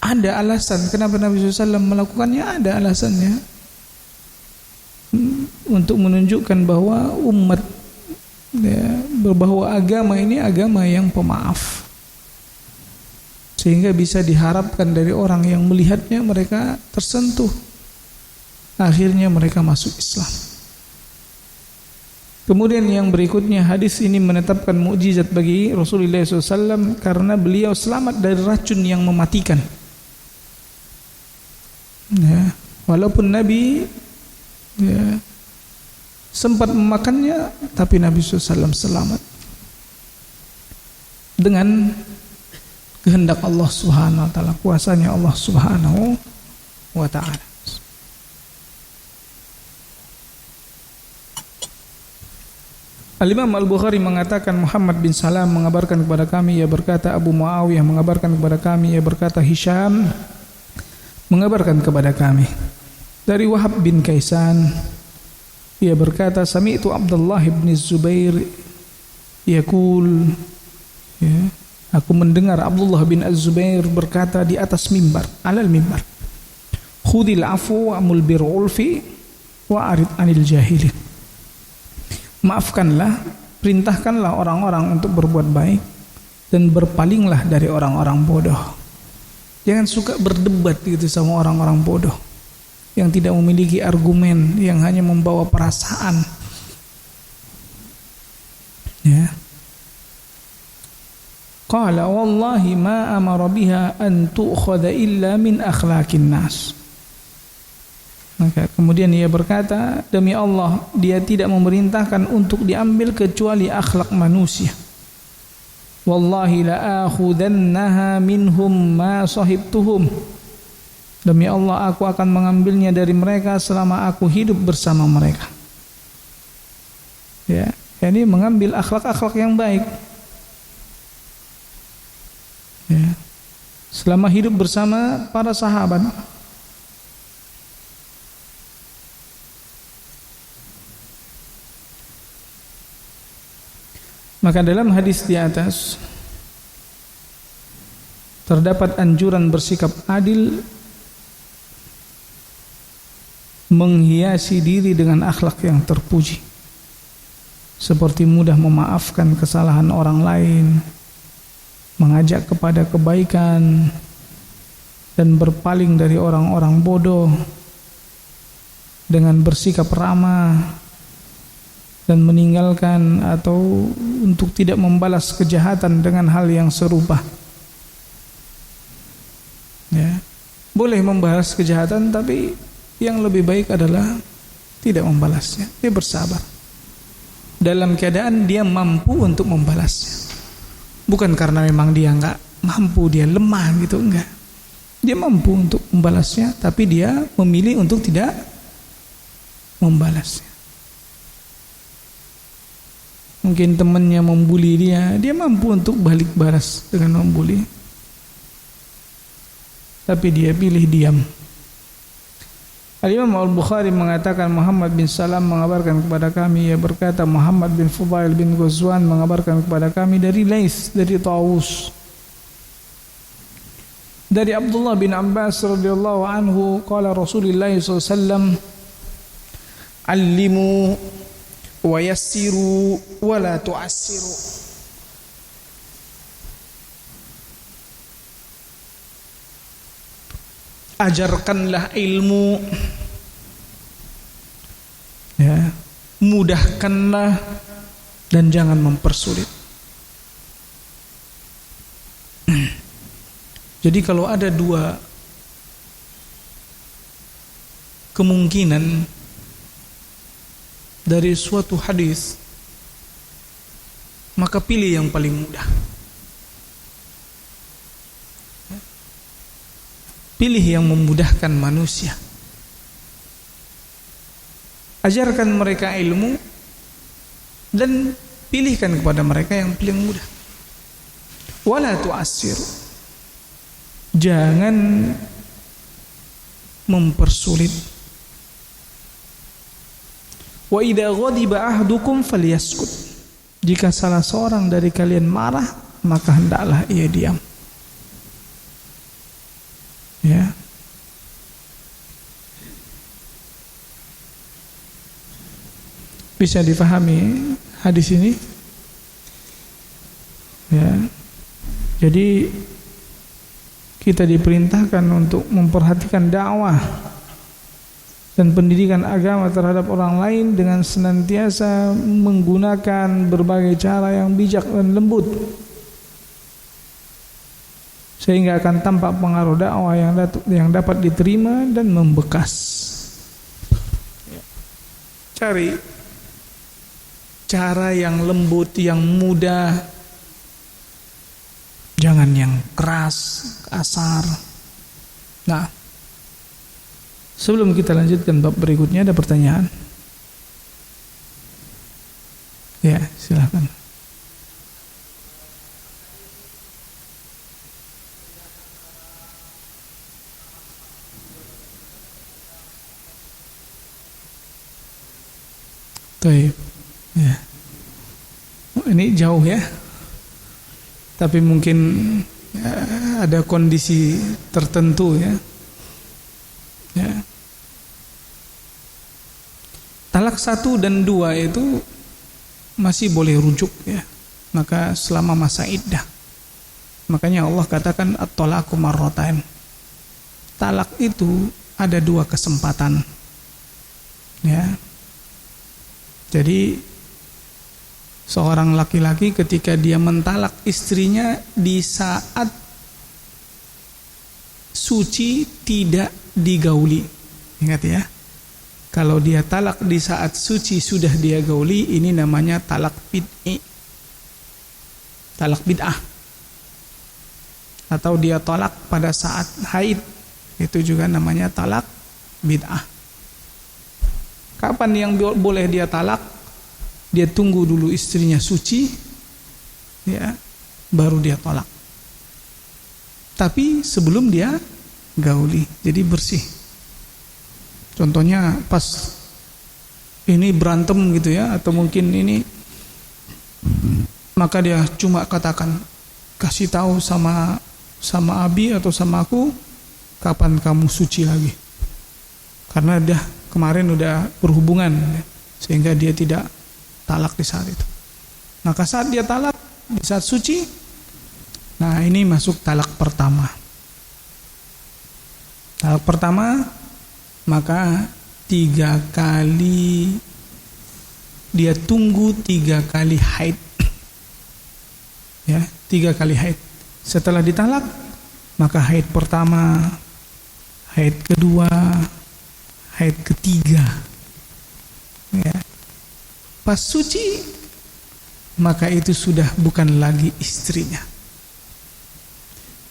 Ada alasan kenapa Nabi SAW melakukannya, ada alasannya. Untuk menunjukkan bahwa umat ya, bahwa agama ini agama yang pemaaf. Sehingga bisa diharapkan dari orang yang melihatnya mereka tersentuh, akhirnya mereka masuk Islam. Kemudian yang berikutnya, hadis ini menetapkan mukjizat bagi Rasulullah SAW karena beliau selamat dari racun yang mematikan. Ya, walaupun Nabi ya, sempat memakannya, tapi Nabi SAW selamat dengan kehendak Allah Subhanahu wa taala, kuasanya Allah Subhanahu wa taala. Al-Imam Al-Bukhari mengatakan Muhammad bin Salam mengabarkan kepada kami, ia berkata, Abu Muawiyah mengabarkan kepada kami, ia berkata, Hisham mengabarkan kepada kami dari Wahab bin Kaisan, ia berkata, sami'tu Abdullah bin Zubair yaqul, ya, aku mendengar Abdullah bin Az-Zubair berkata di atas mimbar, alal mimbar, khudil afu wa'mul bir'ulfi wa'arid anil jahilin. Maafkanlah, perintahkanlah orang-orang untuk berbuat baik, dan berpalinglah dari orang-orang bodoh. Jangan suka berdebat gitu sama orang-orang bodoh yang tidak memiliki argumen, yang hanya membawa perasaan. Ya. Qala wallahi ma amara biha an tu'khadha illa min akhlaqin nas. Maka kemudian ia berkata, demi Allah, dia tidak memerintahkan untuk diambil kecuali akhlak manusia. Wallahi la akhudannaha minhum ma sahibtuhum. Demi Allah, aku akan mengambilnya dari mereka selama aku hidup bersama mereka. Ya, ini mengambil akhlak-akhlak yang baik. Ya. Selama hidup bersama para sahabat. Maka dalam hadis di atas terdapat anjuran bersikap adil, menghiasi diri dengan akhlak yang terpuji, seperti mudah memaafkan kesalahan orang lain, mengajak kepada kebaikan, dan berpaling dari orang-orang bodoh dengan bersikap ramah, dan meninggalkan atau untuk tidak membalas kejahatan dengan hal yang serupa. Ya, boleh membalas kejahatan, tapi yang lebih baik adalah tidak membalasnya. Dia bersabar dalam keadaan dia mampu untuk membalasnya. Bukan karena memang dia enggak mampu, dia lemah gitu, enggak. Dia mampu untuk membalasnya, tapi dia memilih untuk tidak membalasnya. Mungkin temannya membuli dia mampu untuk balik balas dengan membuli, tapi dia pilih diam. Al-Imam Al-Bukhari mengatakan Muhammad bin Salam mengabarkan kepada kami, ia berkata Muhammad bin Fudail bin Ghazwan mengabarkan kepada kami dari Laits, dari Tawus, dari Abdullah bin Abbas radhiyallahu anhu, qala Rasulullah sallallahu alaihi wasallam, allimu wa yassiru wa la tu'assiru. Ajarkanlah ilmu, ya, mudahkanlah dan jangan mempersulit. Jadi kalau ada dua kemungkinan dari suatu hadis, maka pilih yang paling mudah. Pilih yang memudahkan manusia. Ajarkan mereka ilmu dan pilihkan kepada mereka yang paling mudah. Wala tu'assiru, jangan mempersulit. Wa idza ghadiba ahdukum falyaskut, jika salah seorang dari kalian marah, maka hendaklah ia diam. Ya. Bisa difahami hadis ini? Ya. Jadi kita diperintahkan untuk memperhatikan dakwah dan pendidikan agama terhadap orang lain dengan senantiasa menggunakan berbagai cara yang bijak dan lembut, sehingga akan tampak pengaruh dakwah yang dapat diterima dan membekas. Cari cara yang lembut, yang mudah, jangan yang keras, kasar. Nah, sebelum kita lanjutkan bab berikutnya, ada pertanyaan? Ya, silakan. Baik. Ya. Oh, ini jauh ya. Tapi mungkin ya, ada kondisi tertentu ya. Ya. Talak 1 dan 2 itu masih boleh rujuk ya. Maka selama masa iddah. Makanya Allah katakan at-talaqu marratain. Talak itu ada 2 kesempatan. Ya. Jadi seorang laki-laki ketika dia mentalak istrinya di saat suci tidak digauli. Ingat ya. Kalau dia talak di saat suci sudah dia gauli, ini namanya talak bid'i. Talak bid'ah. Atau dia talak pada saat haid, itu juga namanya talak bid'ah. Kapan yang boleh dia talak? Dia tunggu dulu istrinya suci, ya, baru dia talak. Tapi sebelum dia gauli, jadi bersih. Contohnya pas ini berantem gitu ya, atau mungkin ini maka dia cuma katakan, kasih tahu sama Abi atau sama aku kapan kamu suci lagi, karena kemarin udah berhubungan, sehingga dia tidak talak di saat itu. Maka saat dia talak di saat suci, nah ini masuk talak pertama. Talak pertama, maka 3 kali dia tunggu 3 kali haid, ya 3 kali haid. Setelah ditalak, maka haid pertama, haid kedua, haid ketiga, ya. Pas suci, maka itu sudah bukan lagi istrinya.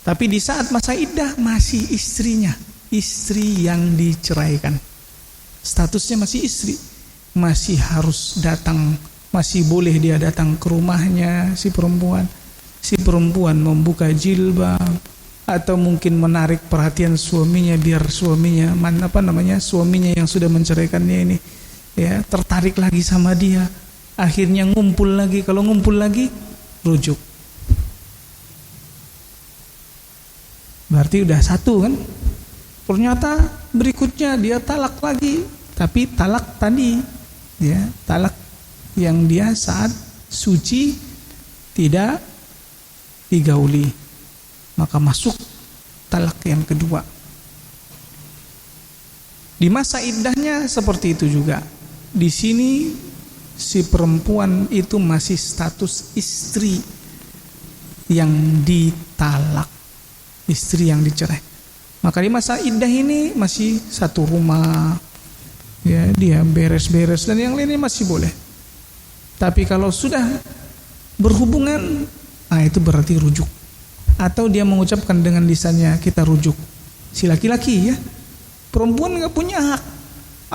Tapi di saat masa iddah masih istrinya, istri yang diceraikan. Statusnya masih istri, masih harus datang, masih boleh dia datang ke rumahnya si perempuan. Si perempuan membuka jilbab atau mungkin menarik perhatian suaminya biar suaminya suaminya yang sudah menceraikannya ini ya tertarik lagi sama dia. Akhirnya ngumpul lagi, kalau ngumpul lagi rujuk. Berarti udah satu kan? Ternyata berikutnya dia talak lagi, tapi talak tadi ya, talak yang dia saat suci tidak digauli, maka masuk talak yang kedua. Di masa iddahnya seperti itu juga. Di sini si perempuan itu masih status istri yang ditalak, istri yang dicerai. Maka di masa iddah ini masih satu rumah, ya dia beres-beres dan yang lainnya masih boleh. Tapi kalau sudah berhubungan, nah itu berarti rujuk. Atau dia mengucapkan dengan lisannya, kita rujuk. Si laki-laki ya, perempuan nggak punya hak.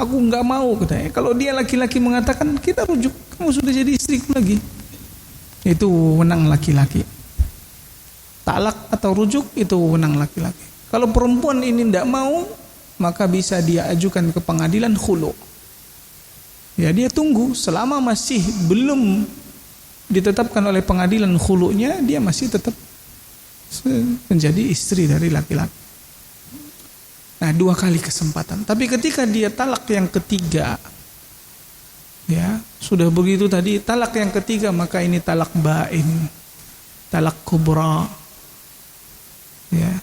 Aku nggak mau katanya. Kalau dia laki-laki mengatakan kita rujuk, kamu sudah jadi istriku lagi. Itu wewenang laki-laki. Talak atau rujuk itu wewenang laki-laki. Kalau perempuan ini tidak mau, maka bisa dia ajukan ke pengadilan khulu. Ya dia tunggu selama masih belum ditetapkan oleh pengadilan khulunya, dia masih tetap menjadi istri dari laki-laki. Nah 2 kali kesempatan. Tapi ketika dia talak yang ketiga, ya sudah begitu tadi talak yang ketiga, maka ini talak bain, talak kubra. Ya,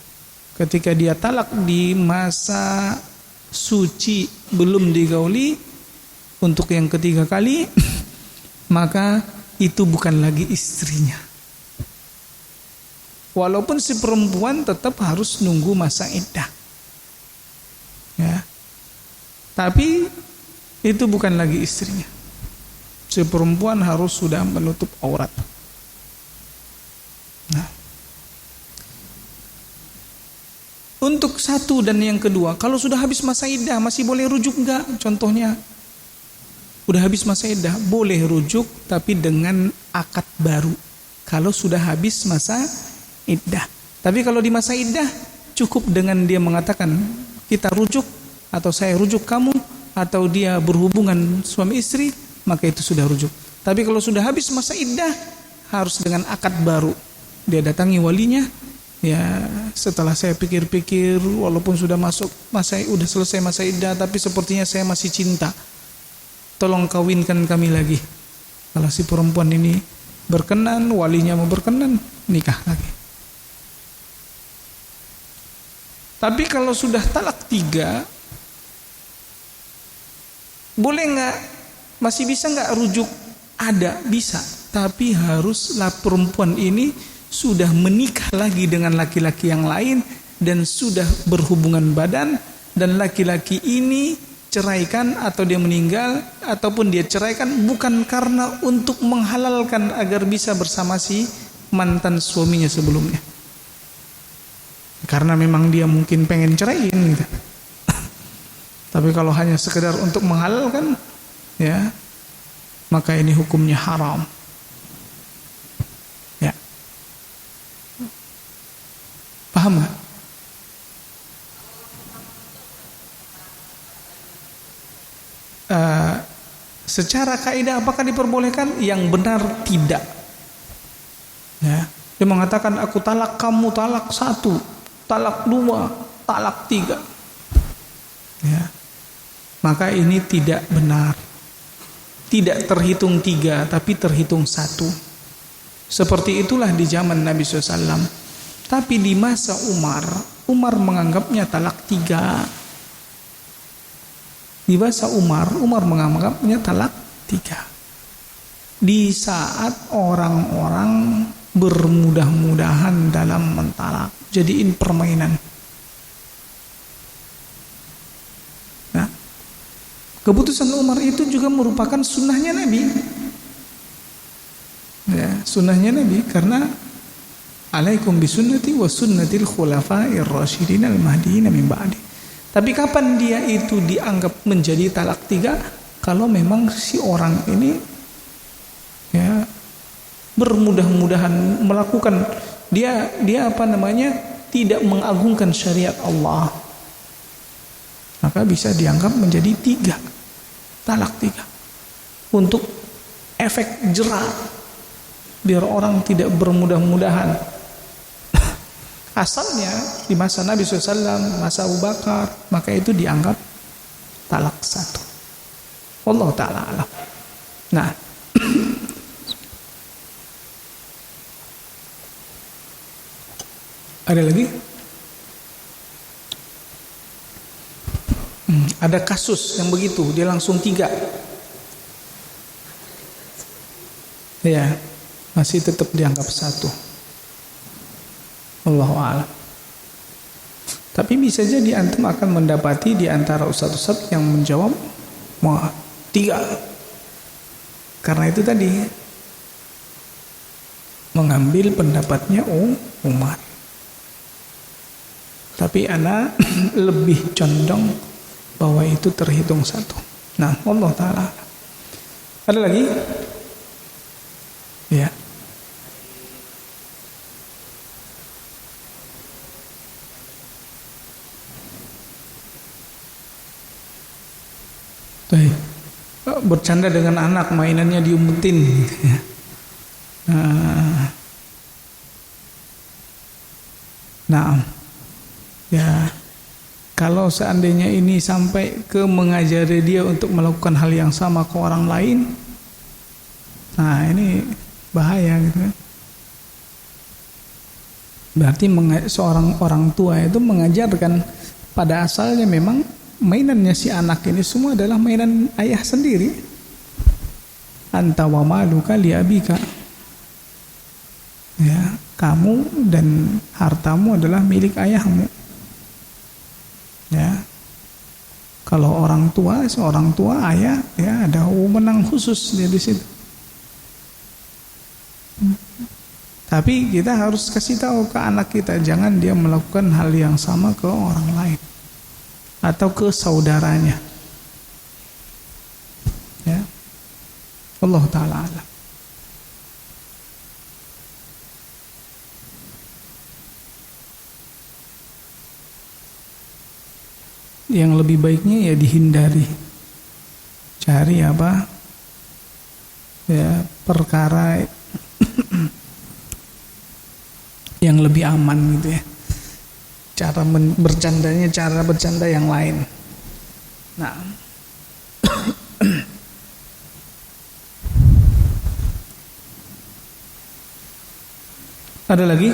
ketika dia talak di masa suci belum digauli untuk yang ketiga kali, maka itu bukan lagi istrinya. Walaupun si perempuan tetap harus nunggu masa iddah. Ya. Tapi itu bukan lagi istrinya. Si perempuan harus sudah menutup aurat. Nah. Untuk satu dan yang kedua, kalau sudah habis masa iddah masih boleh rujuk enggak? Contohnya udah habis masa iddah, boleh rujuk tapi dengan akad baru. Kalau sudah habis masa iddah. Tapi kalau di masa iddah cukup dengan dia mengatakan kita rujuk atau saya rujuk kamu, atau dia berhubungan suami istri, maka itu sudah rujuk. Tapi kalau sudah habis masa iddah harus dengan akad baru. Dia datangi walinya, ya setelah saya pikir-pikir, walaupun sudah udah selesai masa iddah, tapi sepertinya saya masih cinta. Tolong kawinkan kami lagi. Kalau si perempuan ini berkenan, walinya mau berkenan, nikah lagi. Tapi kalau sudah talak 3, boleh nggak? Masih bisa nggak rujuk? Ada, bisa. Tapi haruslah perempuan ini sudah menikah lagi dengan laki-laki yang lain dan sudah berhubungan badan, dan laki-laki ini ceraikan atau dia meninggal ataupun dia ceraikan bukan karena untuk menghalalkan agar bisa bersama si mantan suaminya sebelumnya, karena memang dia mungkin pengen ceraiin gitu. Tapi kalau hanya sekedar untuk menghalalkan, ya maka ini hukumnya haram. Ya, paham nggak? Secara kaidah apakah diperbolehkan? Yang benar tidak. Ya, dia mengatakan aku talak kamu talak 1, talak 2, talak 3. Ya. Maka ini tidak benar. Tidak terhitung 3 tapi terhitung 1. Seperti itulah di zaman Nabi SAW. Tapi di masa Umar menganggapnya talak 3. Di masa Umar menganggapnya talak 3. Di saat orang-orang bermudah-mudahan dalam mentalak, jadiin permainan. Nah, keputusan Umar itu juga merupakan sunnahnya Nabi. Ya, sunnahnya Nabi, karena alaikum bisunnati wa sunnatil khulafa'ir rasyidin al-mahdiyyin min ba'di. Tapi kapan dia itu dianggap menjadi talak 3? Kalau memang si orang ini ya bermudah-mudahan melakukan dia tidak mengagungkan syariat Allah, maka bisa dianggap menjadi 3, talak 3, untuk efek jerak biar orang tidak bermudah-mudahan. Asalnya di masa Nabi SAW, masa Abu Bakar, maka itu dianggap talak 1. Wallahu ta'ala alam. Nah, ada lagi? Ada kasus yang begitu, dia langsung 3. Ya, masih tetap dianggap 1. Allahu a'lam. Tapi bisa jadi antum akan mendapati di antara ustaz-ustaz yang menjawab 3. Karena itu tadi mengambil pendapatnya Umar. Tapi ana lebih condong bahwa itu terhitung 1. Nah, Allah Ta'ala. Ada lagi? Ya. Bercanda dengan anak, mainannya diumpetin gitu ya. Nah, ya, kalau seandainya ini sampai ke mengajari dia untuk melakukan hal yang sama ke orang lain, nah ini bahaya gitu kan. Berarti seorang orang tua itu mengajarkan, pada asalnya memang mainannya si anak ini semua adalah mainan ayah sendiri. Anta wa maluka li abika. Ya, kamu dan hartamu adalah milik ayahmu. Ya. Kalau seorang tua ayah, ya ada wewenang khusus di situ. Tapi kita harus kasih tahu ke anak kita, jangan dia melakukan hal yang sama ke orang lain atau ke saudaranya. Ya. Allah Ta'ala alam. Yang lebih baiknya ya dihindari. Cari apa? Ya, perkara yang lebih aman gitu ya. Cara bercanda yang lain. Nah, ada lagi?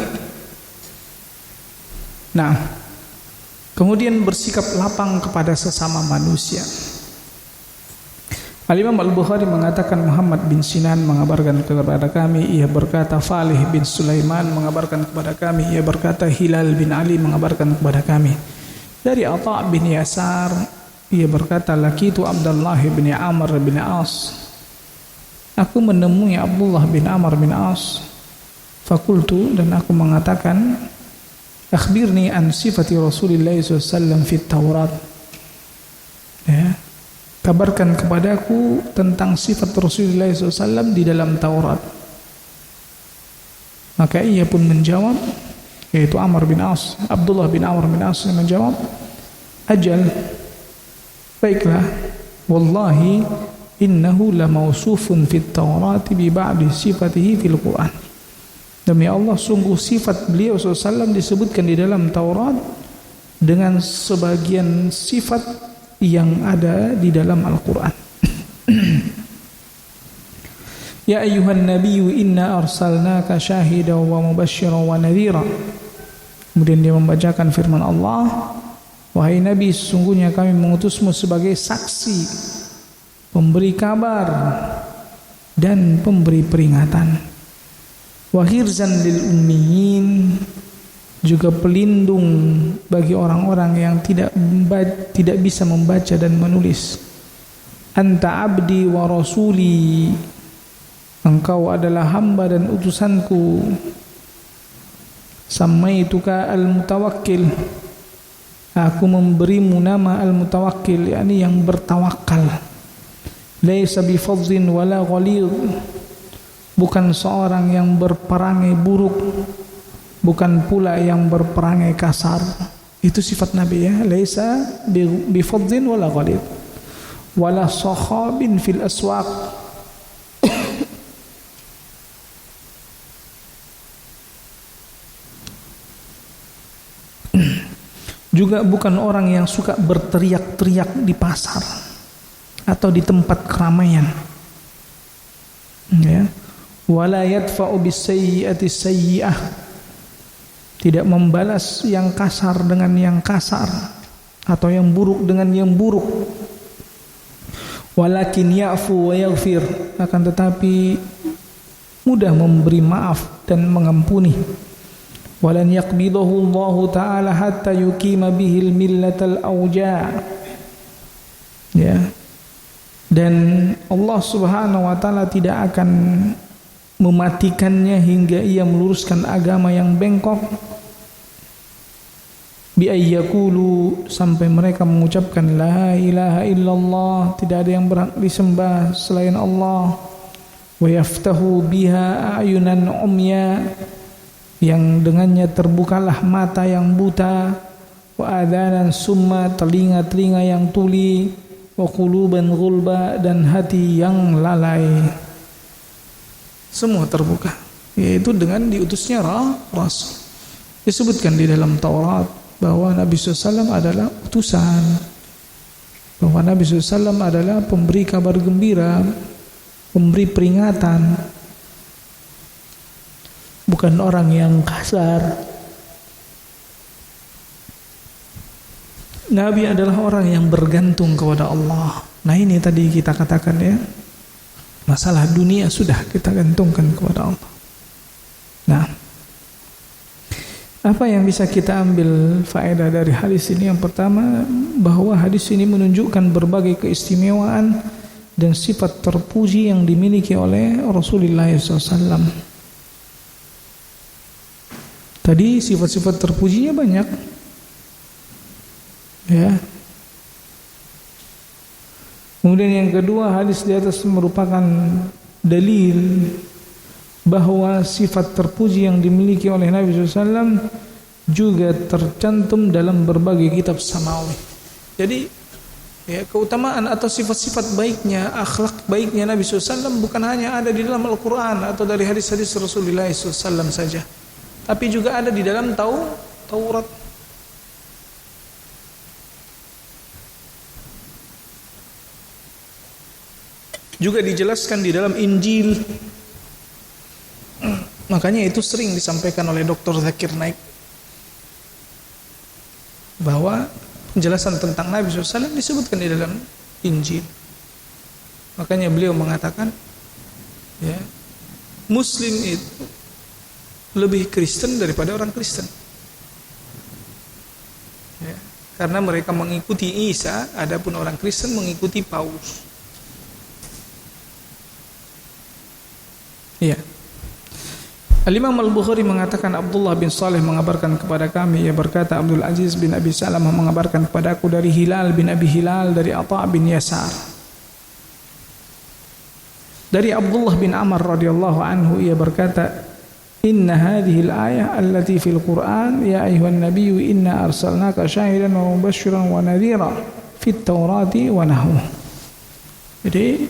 Nah, kemudian bersikap lapang kepada sesama manusia. Al-Imam Al-Bukhari mengatakan Muhammad bin Sinan mengabarkan kepada kami, ia berkata Falih bin Sulaiman mengabarkan kepada kami, ia berkata Hilal bin Ali mengabarkan kepada kami. Dari Atha bin Yasar, ia berkata laqitu Abdullah bin Amr bin As. Aku menemui Abdullah bin Amr bin As. Fakultu, dan aku mengatakan, akhbirni an sifati Rasulullah SAW fit Taurat. Ya. Kabarkan kepadaku tentang sifat Rasulullah SAW di dalam Taurat. Maka ia pun menjawab, yaitu Abdullah bin Amr bin As menjawab, ajal, baiklah, wallahi innahu la mausufun fit Taurat bi ba'di sifatihi fil Quran. Demi Allah, sungguh sifat beliau SAW disebutkan di dalam Taurat dengan sebagian sifat yang ada di dalam Al-Quran. Ya ayyuhan nabiyyu inna arsalnaka syahidan wa mubasysyiran wa nadhira. Kemudian dia membacakan firman Allah, wahai Nabi, sesungguhnya kami mengutusmu sebagai saksi, pemberi kabar dan pemberi peringatan. Wa hirzan lil ummiyin, juga pelindung bagi orang-orang yang tidak bisa membaca dan menulis. Anta abdi wa rasuli, engkau adalah hamba dan utusanku. Samaituka al-mutawakkil, aku memberimu nama al-mutawakkil, yakni yang bertawakal. Laisa bifadhin wala ghalidh, bukan seorang yang berperangai buruk, bukan pula yang berperangai kasar. Itu sifat Nabi, ya. Laisa bifadhin wala ghalidh wala sakhabin fil aswaq, juga bukan orang yang suka berteriak-teriak di pasar atau di tempat keramaian, ya. Wala yadfa'u bis-sayyi'ati sayyi'ah, tidak membalas yang kasar dengan yang kasar atau yang buruk dengan yang buruk. Walakin ya'fu wa yaghfir, akan tetapi mudah memberi maaf dan mengampuni. Walan yaqbidahu Allah Ta'ala hatta yuqima bihil millatal awja', ya. Dan Allah Subhanahu wa Ta'ala tidak akan mematikannya hingga ia meluruskan agama yang bengkok. Bi ayyakulu, sampai mereka mengucapkan la ilaha illallah, tidak ada yang berhak disembah selain Allah. Wa yaftahu biha ayunan umya, yang dengannya terbukalah mata yang buta. Wa adhanan summa, telinga-telinga yang tuli. Wa quluban ghulba, dan hati yang lalai. Semua terbuka, yaitu dengan diutusnya Rasul. Disebutkan di dalam Taurat bahwa Nabi SAW adalah utusan, bahwa Nabi SAW adalah pemberi kabar gembira, pemberi peringatan, bukan orang yang kasar. Nabi adalah orang yang bergantung kepada Allah. Nah, ini tadi kita katakan, ya, masalah dunia sudah kita gantungkan kepada Allah. Nah, apa yang bisa kita ambil faedah dari hadis ini? Yang pertama, bahwa hadis ini menunjukkan berbagai keistimewaan dan sifat terpuji yang dimiliki oleh Rasulullah SAW. Tadi sifat-sifat terpujinya banyak, ya. Kemudian yang kedua, hadis di atas merupakan dalil bahwa sifat terpuji yang dimiliki oleh Nabi SAW juga tercantum dalam berbagai kitab samawi. Jadi, ya, keutamaan atau sifat-sifat baiknya, akhlak baiknya Nabi SAW bukan hanya ada di dalam Al-Quran atau dari hadis-hadis Rasulullah SAW saja, tapi juga ada di dalam Taurat. Juga dijelaskan di dalam Injil. Makanya itu sering disampaikan oleh Dr. Zakir Naik, bahwa penjelasan tentang Nabi SAW disebutkan di dalam Injil. Makanya beliau mengatakan, ya, Muslim itu lebih Kristen daripada orang Kristen, ya, karena mereka mengikuti Isa, adapun orang Kristen mengikuti Paus. Ya. Al-Imam Al-Bukhari mengatakan, Abdullah bin Saleh mengabarkan kepada kami, ia berkata, Abdul Aziz bin Abi Salamah mengabarkan kepada aku dari Hilal bin Abi Hilal, dari Atha bin Yasar, dari Abdullah bin Amr radhiyallahu anhu, ia berkata, inna hadhihi al-ayah allati fil Qur'an, ya ayyuhan nabiyyu inna arsalnaka syahidan wa mubasysyiran wa nadhira fit Taurati wa nahwu. Jadi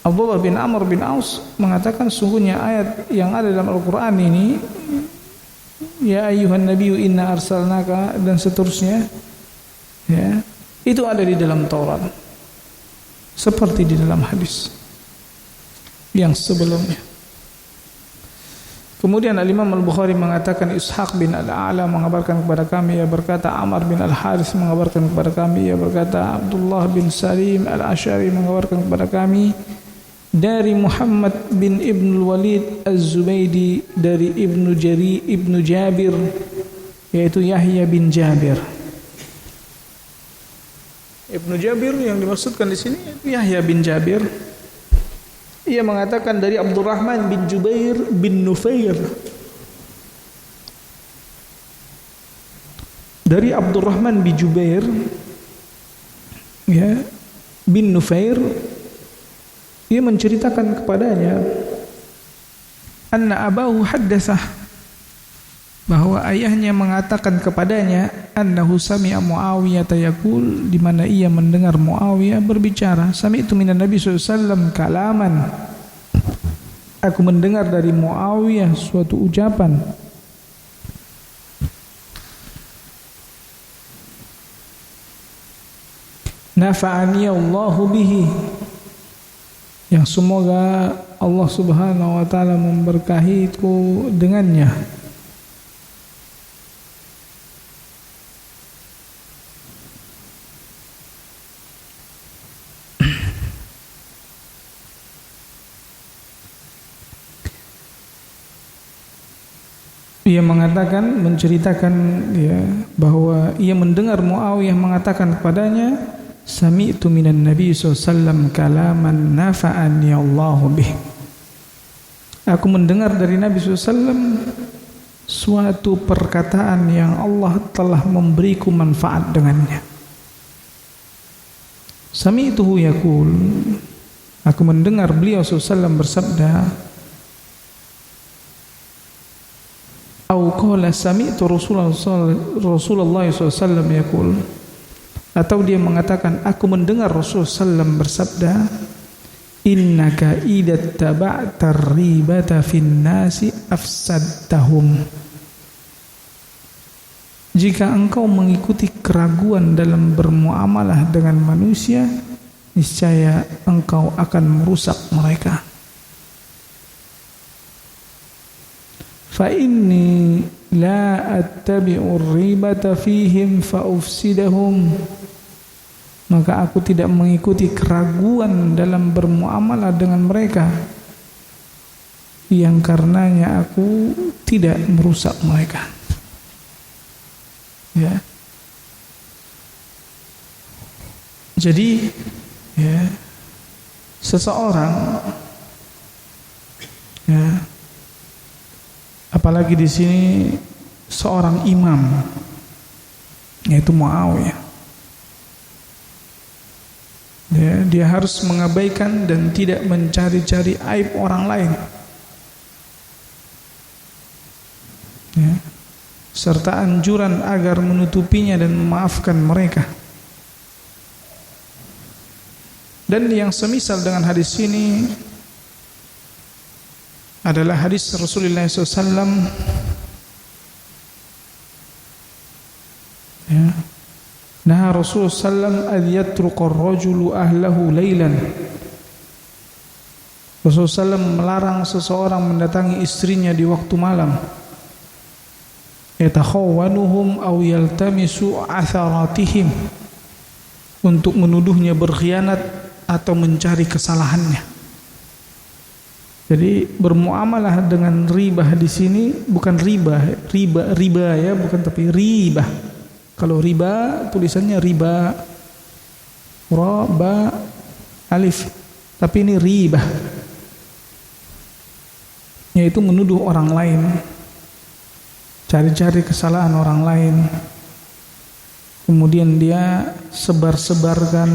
Abdullah bin Amr bin Aus mengatakan sungguhnya ayat yang ada dalam Al-Quran ini, ya ayyuhan nabiyyu inna arsalnaka dan seterusnya, ya, itu ada di dalam Taurat seperti di dalam hadis yang sebelumnya. Kemudian Al-Imam Al-Bukhari mengatakan Ishaq bin Al-A'la mengabarkan kepada kami, ia berkata Amr bin Al-Harith mengabarkan kepada kami, ia berkata Abdullah bin Salim Al-Asy'ari mengabarkan kepada kami dari Muhammad bin Ibn Walid Az-Zubaydi dari Ibnu Jabir, yaitu Yahya bin Jabir. Ibnu Jabir yang dimaksudkan di sini Yahya bin Jabir. Ia mengatakan dari Abdurrahman bin Jubair bin Nufair, dari Abdurrahman bin Jubair, ya, bin Nufair, ia menceritakan kepadanya anna abahu haddatsah, bahwa ayahnya mengatakan kepadanya annahu sami'a Muawiyah yaqul, di mana ia mendengar Muawiyah berbicara, sami'tu minan Nabi sallallahu alaihi wasallam kalaman, aku mendengar dari Muawiyah suatu ucapan, nafa'ani Allahu bihi, yang semoga Allah Subhanahu wa taala memberkahiku dengannya. Ia mengatakan, menceritakan ya, bahwa ia mendengar Muawiyah mengatakan kepadanya, sami'tu minan Nabi SAW kalaman nafa'ani Allahu bih. Aku mendengar dari Nabi SAW suatu perkataan yang Allah telah memberiku manfaat dengannya. Sami'tuhu yaqul, aku mendengar beliau SAW bersabda, atau qala sami'tu Rasulullah SAW yaqul, atau dia mengatakan aku mendengar Rasulullah SAW bersabda, innaka idza taba'ta ribata fin nasi afsadtahum, jika engkau mengikuti keraguan dalam bermuamalah dengan manusia, niscaya engkau akan merusak mereka. Fa inni la attabi'ur ribata fihim fa ufsidahum, maka aku tidak mengikuti keraguan dalam bermuamalah dengan mereka, yang karenanya aku tidak merusak mereka. Ya. Jadi ya, seseorang ya, apalagi di sini seorang imam, yaitu Muawiyah, ya, dia harus mengabaikan dan tidak mencari-cari aib orang lain, ya, serta anjuran agar menutupinya dan memaafkan mereka. Dan yang semisal dengan hadis ini adalah hadis Rasulullah SAW, ya, nah Rasulullah SAW ad yatruqa ar-rajulu ahlahu laylan. Rasulullah SAW melarang seseorang mendatangi istrinya di waktu malam, yatakhawwanuhum aw yaltamisu atharatihim, untuk menuduhnya berkhianat atau mencari kesalahannya. Jadi bermuamalah dengan riba di sini bukan riba ya, bukan, tapi riba. Kalau riba tulisannya riba, ra ba alif, tapi ini riba, yaitu menuduh orang lain, cari-cari kesalahan orang lain, kemudian dia sebar-sebarkan,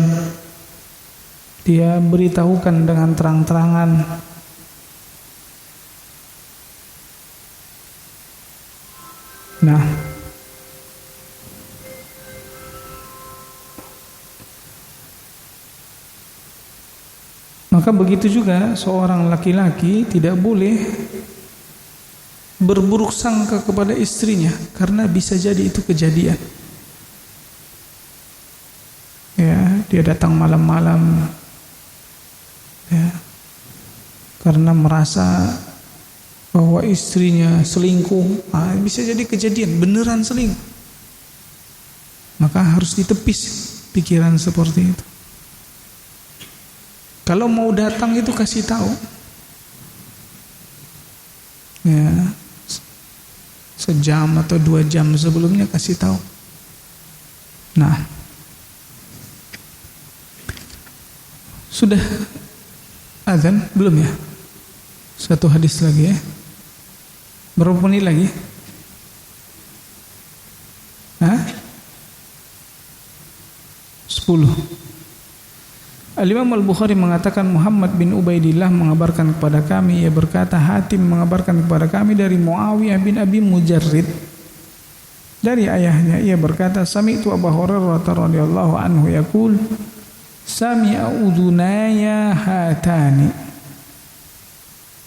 dia beritahukan dengan terang-terangan. Nah, maka Maka begitu juga seorang laki-laki tidak boleh berburuk sangka kepada istrinya, karena bisa jadi itu kejadian. Ya, dia datang malam-malam, ya, karena merasa bahwa istrinya selingkuh. Bisa jadi kejadian beneran selingkuh. Maka harus ditepis pikiran seperti itu. Kalau mau datang itu kasih tahu, ya, sejam atau 2 jam sebelumnya kasih tahu. Nah, sudah azan belum ya? Satu hadis lagi ya. Berapa menit lagi? Hah? 10. Al-Imam Al-Bukhari mengatakan Muhammad bin Ubaidillah mengabarkan kepada kami, ia berkata Hatim mengabarkan kepada kami dari Muawiyah bin Abi Mujarrid dari ayahnya, ia berkata sami'tu Abu Hurairah radhiyallahu anhu yaqul sami'a udhunaya hatani,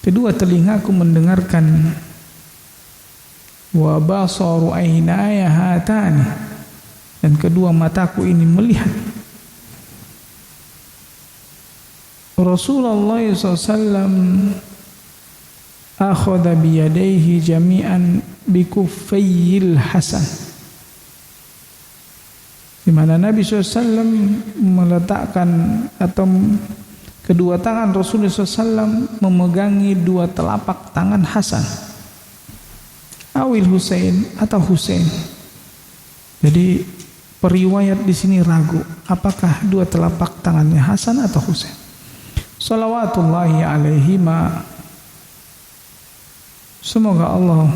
kedua telingaku mendengarkan, wa basaru aynaya hatani, dan kedua mataku ini melihat. Rasulullah SAW akhadha biyadaihi jami'an bikuffayil hasan, di mana Nabi SAW meletakkan atau kedua tangan Rasulullah SAW memegangi 2 telapak tangan Hasan, awil Husain atau Husain. Jadi periwayat di sini ragu apakah 2 telapak tangannya Hasan atau Husain. Salawatullahi alaihima, semoga Allah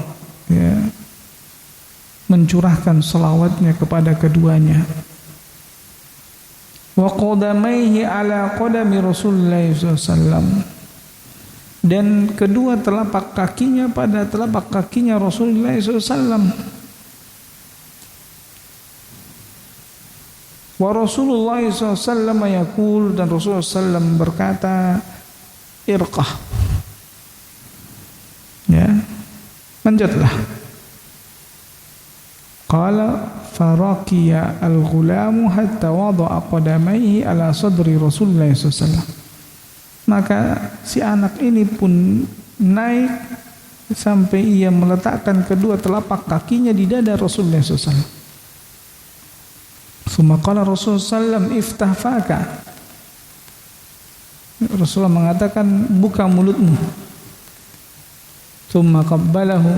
ya mencurahkan salawatnya kepada keduanya. Wa qadamaihi ala qadami Rasulullah SAW, dan kedua telapak kakinya pada telapak kakinya Rasulullah SAW. Wa Rasulullah SAW yaqul, dan Rasulullah SAW berkata irqah, ya, manjatlah. Qala faraqiya al-ghulamu hatta wada'a qadamaihi ala sadri Rasulullah SAW. Maka si anak ini pun naik sampai ia meletakkan kedua telapak kakinya di dada Rasulullah SAW. Summa qala Rasulullah SAW iftah faka, Rasulullah mengatakan buka mulutmu. Summa qabbalahu,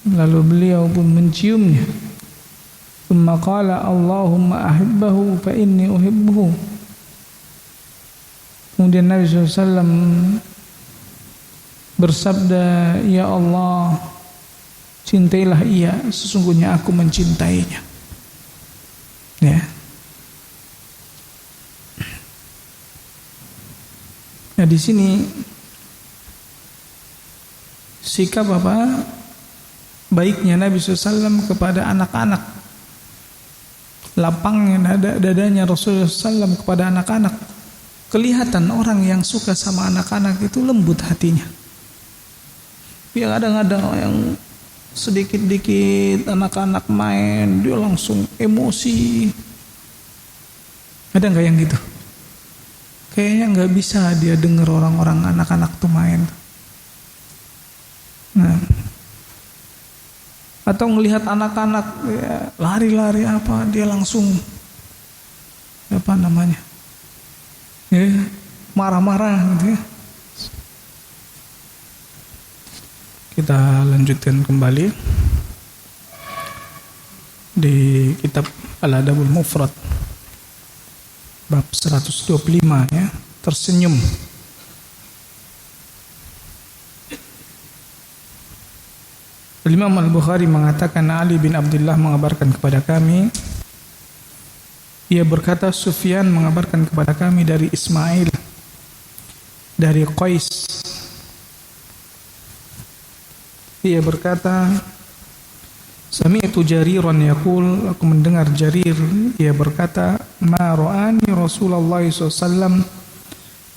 lalu beliau pun menciumnya. Summa qala Allahumma ahibbahu fa inni uhibbuhu. Kemudian Nabi SAW bersabda, ya Allah, cintailah ia, sesungguhnya aku mencintainya. Ya. Nah, di sini sikap apa baiknya Nabi SAW kepada anak-anak, lapangnya dadanya Rasulullah SAW kepada anak-anak. Kelihatan orang yang suka sama anak-anak itu lembut hatinya. Ya, kadang-kadang yang sedikit-dikit anak-anak main dia langsung emosi. Ada nggak yang gitu? Kayaknya nggak bisa dia dengar orang-orang anak-anak tuh main. Nah, atau ngelihat anak-anak ya, lari-lari apa, dia langsung apa namanya, ya, marah-marah gitu ya. Kita lanjutkan kembali di kitab Al-Adabul Mufrad bab 125 ya, tersenyum. Imam Al-Bukhari mengatakan Ali bin Abdullah mengabarkan kepada kami, ia berkata Sufyan mengabarkan kepada kami dari Ismail dari Qais, ia berkata sami'tu Jariran yaqul, aku mendengar Jarir ia berkata ma ra'ani Rasulullah SAW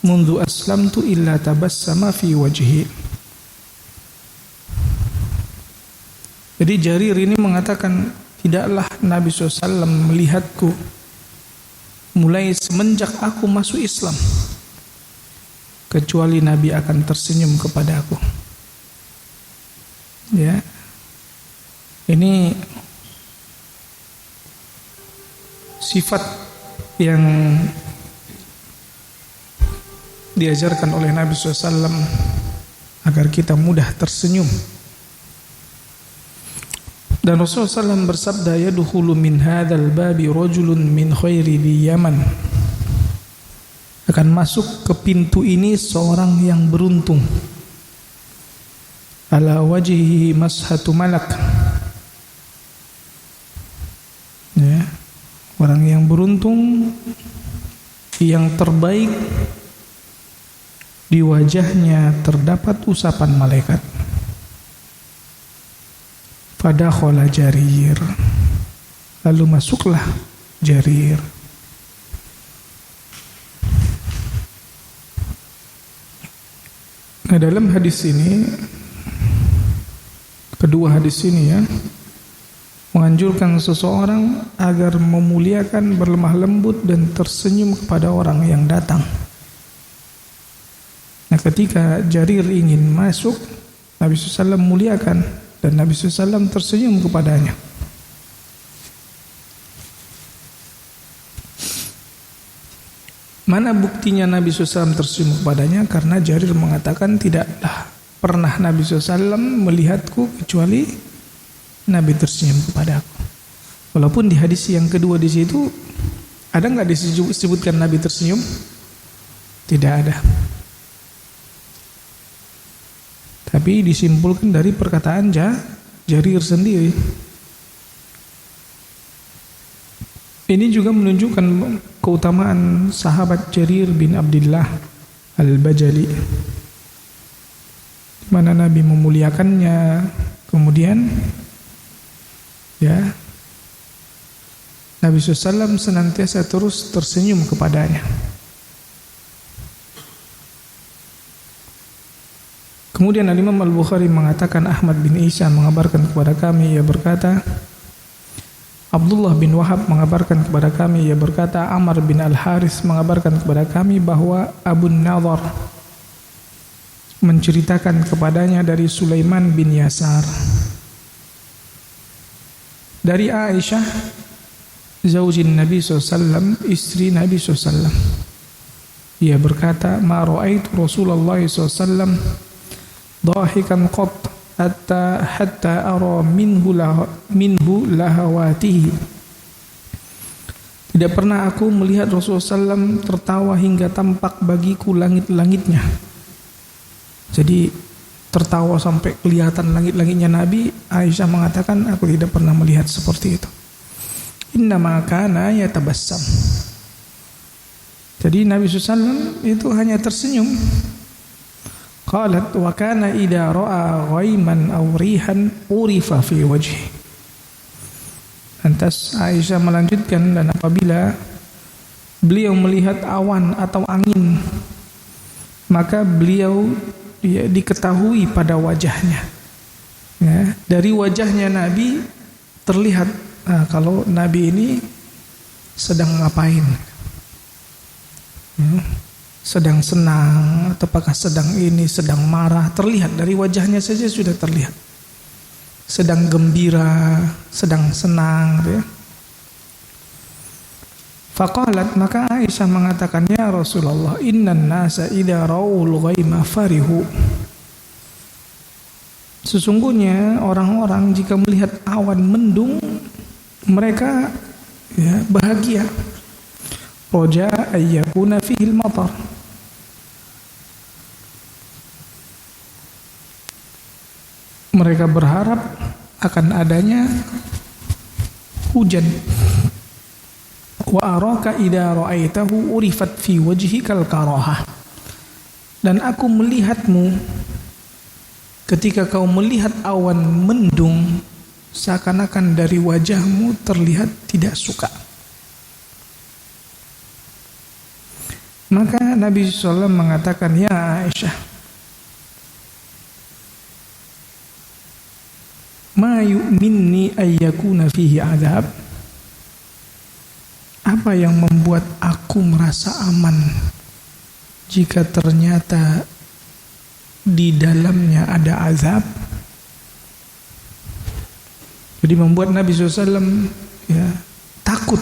mundu aslamtu illa tabassama fi wajhi. Jadi Jarir ini mengatakan, tidaklah Nabi SAW melihatku mulai semenjak aku masuk Islam, kecuali Nabi akan tersenyum kepadaku. Ya, ini sifat yang diajarkan oleh Nabi SAW agar kita mudah tersenyum. Dan Rasulullah SAW bersabda, yadkhulu min hadzal babi rajulun min khairi di Yaman. Akan masuk ke pintu ini seorang yang beruntung. Ala wajhihi mashatu malak. Ya, orang yang beruntung, yang terbaik, di wajahnya terdapat usapan malaikat. Fadakhala Jarir, lalu masuklah Jarir. Nah, dalam hadis ini, kedua hadis ini ya, menganjurkan seseorang agar memuliakan, berlemah lembut dan tersenyum kepada orang yang datang. Nah, ketika Jarir ingin masuk, Nabi SAW muliakan dan Nabi SAW tersenyum kepadanya. Mana buktinya Nabi SAW tersenyum kepadanya? Karena Jarir mengatakan, tidaklah pernah Nabi SAW melihatku kecuali Nabi tersenyum kepadaku. Walaupun di hadis yang kedua di situ ada nggak disebutkan Nabi tersenyum? Tidak ada. Tapi disimpulkan dari perkataan Jarir sendiri. Ini juga menunjukkan keutamaan sahabat Jarir bin Abdullah Al-Bajali, mana Nabi memuliakannya. Kemudian ya, Nabi SAW senantiasa terus tersenyum kepadanya. Kemudian Imam Al-Bukhari mengatakan, Ahmad bin Isa mengabarkan kepada kami, ia berkata, Abdullah bin Wahab mengabarkan kepada kami, ia berkata, Amr bin Al-Haris mengabarkan kepada kami bahwa Abu Nadhr menceritakan kepadanya dari Sulaiman bin Yasar, dari Aisyah, zaujin Nabi SAW, istri Nabi SAW. Ia berkata, ma ra'aitu Rasulullah SAW dahikan qat hatta ara minhu lahawatihi. Tidak pernah aku melihat Rasulullah SAW tertawa hingga tampak bagiku langit-langitnya. Jadi tertawa sampai kelihatan langit-langitnya Nabi. Aisyah mengatakan, aku tidak pernah melihat seperti itu. Innama kana yatabassam. Jadi Nabi SAW itu hanya tersenyum. Qalat wa kana idza ra'a ghaiman aw rihan urifa fi wajhi. Lantas Aisyah melanjutkan, dan apabila beliau melihat awan atau angin, maka beliau diketahui pada wajahnya. Ya, dari wajahnya Nabi terlihat kalau Nabi ini sedang ngapain. Ya, sedang senang atau apakah sedang marah, terlihat dari wajahnya saja sudah terlihat. Sedang gembira, sedang senang, ya. Faqalat, maka Aisyah mengatakan, ya Rasulullah, innan nasa idza ra'ul ghaima farihu. Sesungguhnya orang-orang jika melihat awan mendung, mereka ya bahagia. Roja ayyakuna fihil matar. Mereka berharap akan adanya hujan. Wa araka idza ra'aitahu urifat fi wajhikal karahah. Dan aku melihatmu ketika kau melihat awan mendung, seakan-akan dari wajahmu terlihat tidak suka. Maka Nabi SAW mengatakan, ya Aisyah, ma yu'minni ayyakuna fihi adab. Apa yang membuat aku merasa aman jika ternyata di dalamnya ada azab? Jadi membuat Nabi SAW ya, takut,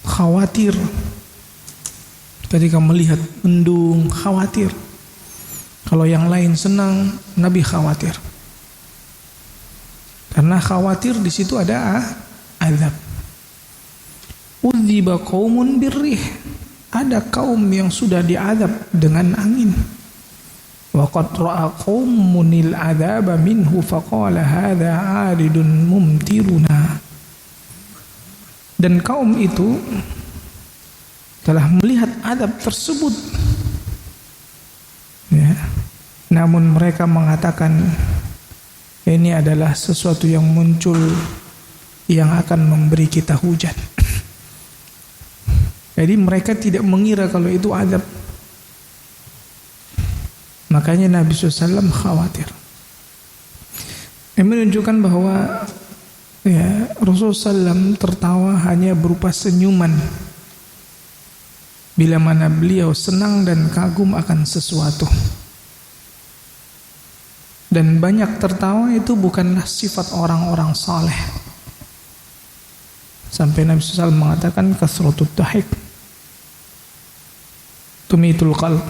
khawatir ketika melihat mendung, khawatir. Kalau yang lain senang, Nabi khawatir. Karena khawatir di situ ada azab. Udziba qaumun birrih. Ada kaum yang sudah diazab dengan angin. Wa qad ra'a qaumunil adzaba minhu faqala hadza 'aridun mumtiruna. Dan kaum itu telah melihat azab tersebut. Ya. Namun mereka mengatakan ini adalah sesuatu yang muncul yang akan memberi kita hujan. Jadi mereka tidak mengira kalau itu azab. Makanya Nabi SAW khawatir. Ini menunjukkan bahwa ya, Rasulullah SAW tertawa hanya berupa senyuman bila mana beliau senang dan kagum akan sesuatu. Dan banyak tertawa itu bukanlah sifat orang-orang saleh. Sampai Nabi SAW mengatakan kasratut dahik tumitul qalb.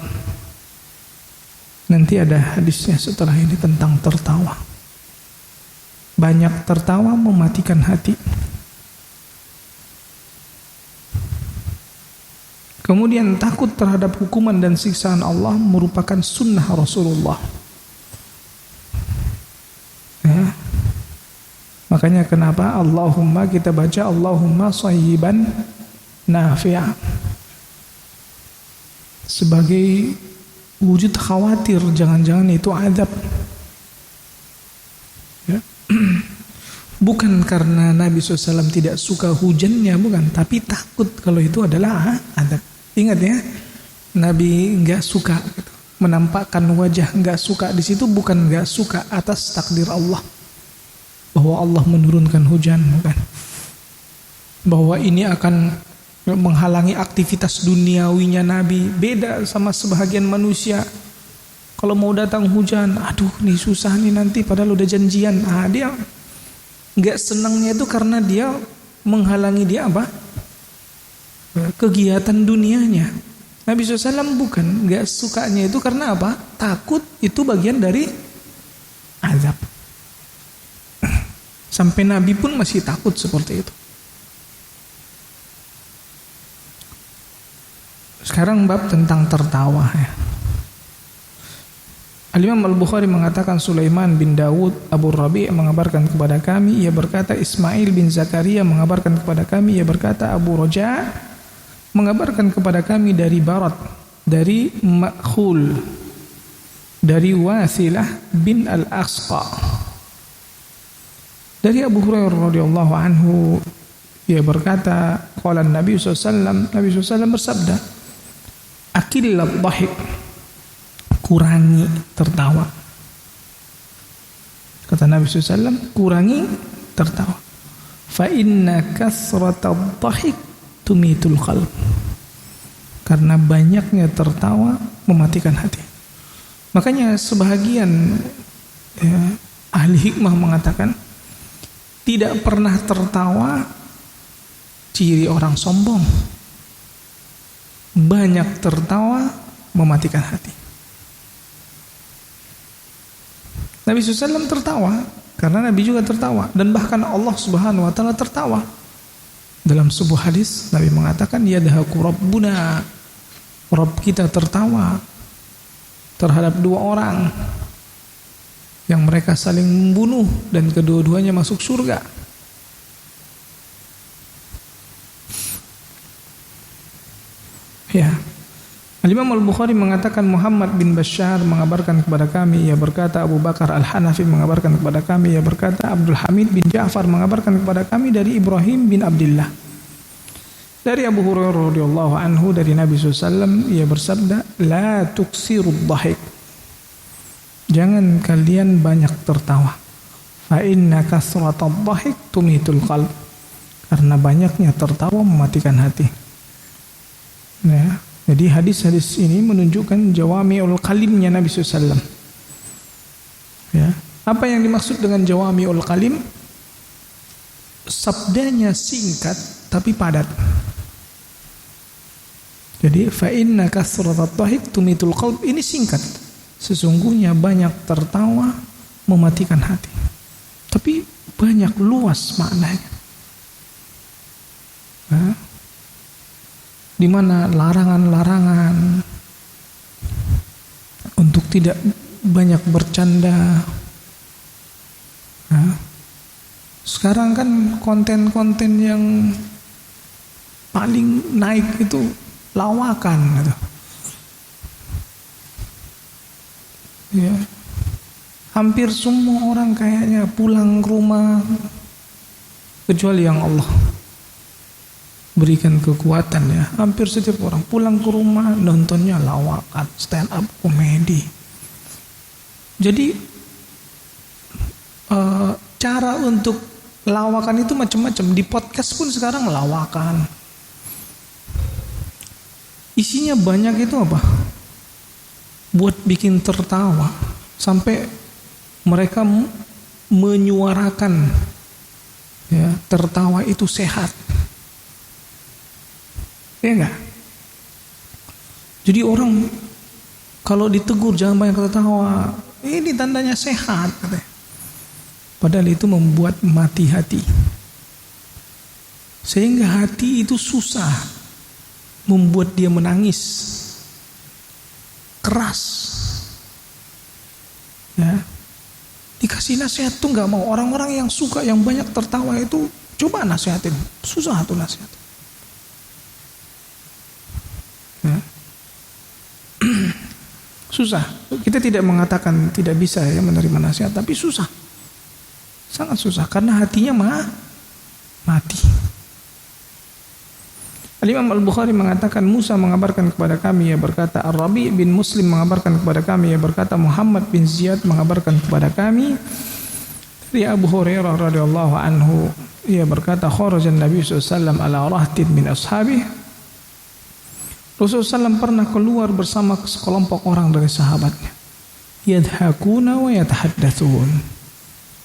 Nanti ada hadisnya setelah ini tentang tertawa. Banyak tertawa mematikan hati. Kemudian takut terhadap hukuman dan siksaan Allah merupakan sunnah Rasulullah. Ya. Makanya kenapa Allahumma kita baca Allahumma shayyiban nafi'a, sebagai wujud khawatir jangan-jangan itu azab. Ya. Bukan karena Nabi SAW tidak suka hujannya, bukan, tapi takut kalau itu adalah azab. Ingat ya, Nabi nggak suka gitu, menampakkan wajah nggak suka di situ, bukan nggak suka atas takdir Allah bahwa Allah menurunkan hujan, bukan, bahwa ini akan menghalangi aktivitas duniawinya Nabi. Beda sama sebahagian manusia, kalau mau datang hujan, aduh nih susah nih nanti, padahal udah janjian. Dia nggak senangnya itu karena dia menghalangi dia apa? Kegiatan dunianya. Nabi SAW bukan, nggak sukanya itu karena apa? Takut itu bagian dari azab. Sampai Nabi pun masih takut seperti itu. Sekarang bab tentang tertawa ya. Al-Imam Al-Bukhari mengatakan Sulaiman bin Dawud Abu Rabi' mengabarkan kepada kami, ia berkata Ismail bin Zakaria mengabarkan kepada kami, ia berkata Abu Roja mengabarkan kepada kami dari Barat, dari Makhul, dari Wasilah bin Al-Asqa, dari Abu Hurairah radhiyallahu anhu, ia berkata qala Nabi SAW, Nabi SAW bersabda, akillat dhahik, kurangi tertawa. Kata Nabi SAW, kurangi tertawa. Fa inna kasratad dhahik tumitul qalb. Karena banyaknya tertawa mematikan hati. Makanya sebahagian ya, ahli hikmah mengatakan tidak pernah tertawa ciri orang sombong. Banyak tertawa mematikan hati. Nabi SAW tertawa karena Nabi juga tertawa, dan bahkan Allah Subhanahu wa taala tertawa. Dalam sebuah hadis Nabi mengatakan yadhaku rabbuna, Rabb kita tertawa terhadap dua orang yang mereka saling membunuh dan kedua-duanya masuk surga. Ya. Al-Imam Al-Bukhari mengatakan Muhammad bin Bashar mengabarkan kepada kami, ia berkata Abu Bakar Al-Hanafi mengabarkan kepada kami, ia berkata Abdul Hamid bin Ja'far mengabarkan kepada kami dari Ibrahim bin Abdullah, Dari Abu Hurairah radhiyallahu anhu dari Nabi SAW, ia bersabda, la tuksirud dhahik, jangan kalian banyak tertawa, fa inna kasratad dhahik tumitul qalb, karena banyaknya tertawa mematikan hati. Ya, jadi hadis-hadis ini menunjukkan jawami'ul kalimnya Nabi SAW. Ya, apa yang dimaksud dengan jawami'ul kalim? Sabdanya singkat tapi padat. Jadi fa inna kasratat dhahik tumitul qalb, ini singkat. Sesungguhnya banyak tertawa mematikan hati. Tapi banyak luas maknanya. Nah, di mana larangan-larangan untuk tidak banyak bercanda. Nah, sekarang kan konten-konten yang paling naik itu lawakan gitu. Ya. Hampir semua orang kayaknya pulang ke rumah, kecuali yang Allah berikan kekuatan ya. Hampir setiap orang pulang ke rumah nontonnya lawakan, stand up komedi. Jadi cara untuk lawakan itu macam-macam. Di podcast pun sekarang lawakan. Isinya banyak itu apa? Buat bikin tertawa. Sampai mereka menyuarakan ya, tertawa itu sehat. Ya enggak? Jadi orang kalau ditegur jangan banyak tertawa, ini tandanya sehat katanya. Padahal itu membuat mati hati. Sehingga hati itu susah, membuat dia menangis keras. Ya. Dikasih nasihat tuh nggak mau. Orang-orang yang suka yang banyak tertawa itu coba nasihatin, susah tuh nasihat. Ya. Susah. Kita tidak mengatakan tidak bisa ya menerima nasihat, tapi susah. Sangat susah karena hatinya mati. Al-Imam Al-Bukhari mengatakan, Musa mengabarkan kepada kami, ia berkata, Ar-Rabi bin Muslim mengabarkan kepada kami, ia berkata, Muhammad bin Ziyad mengabarkan kepada kami dari Abu Hurairah radhiyallahu anhu, ia berkata, kharajan Nabi SAW ala rahtin min ashabih. Rasulullah SAW pernah keluar bersama sekelompok orang dari sahabatnya. Yadhakuna wa yatahaddatsun.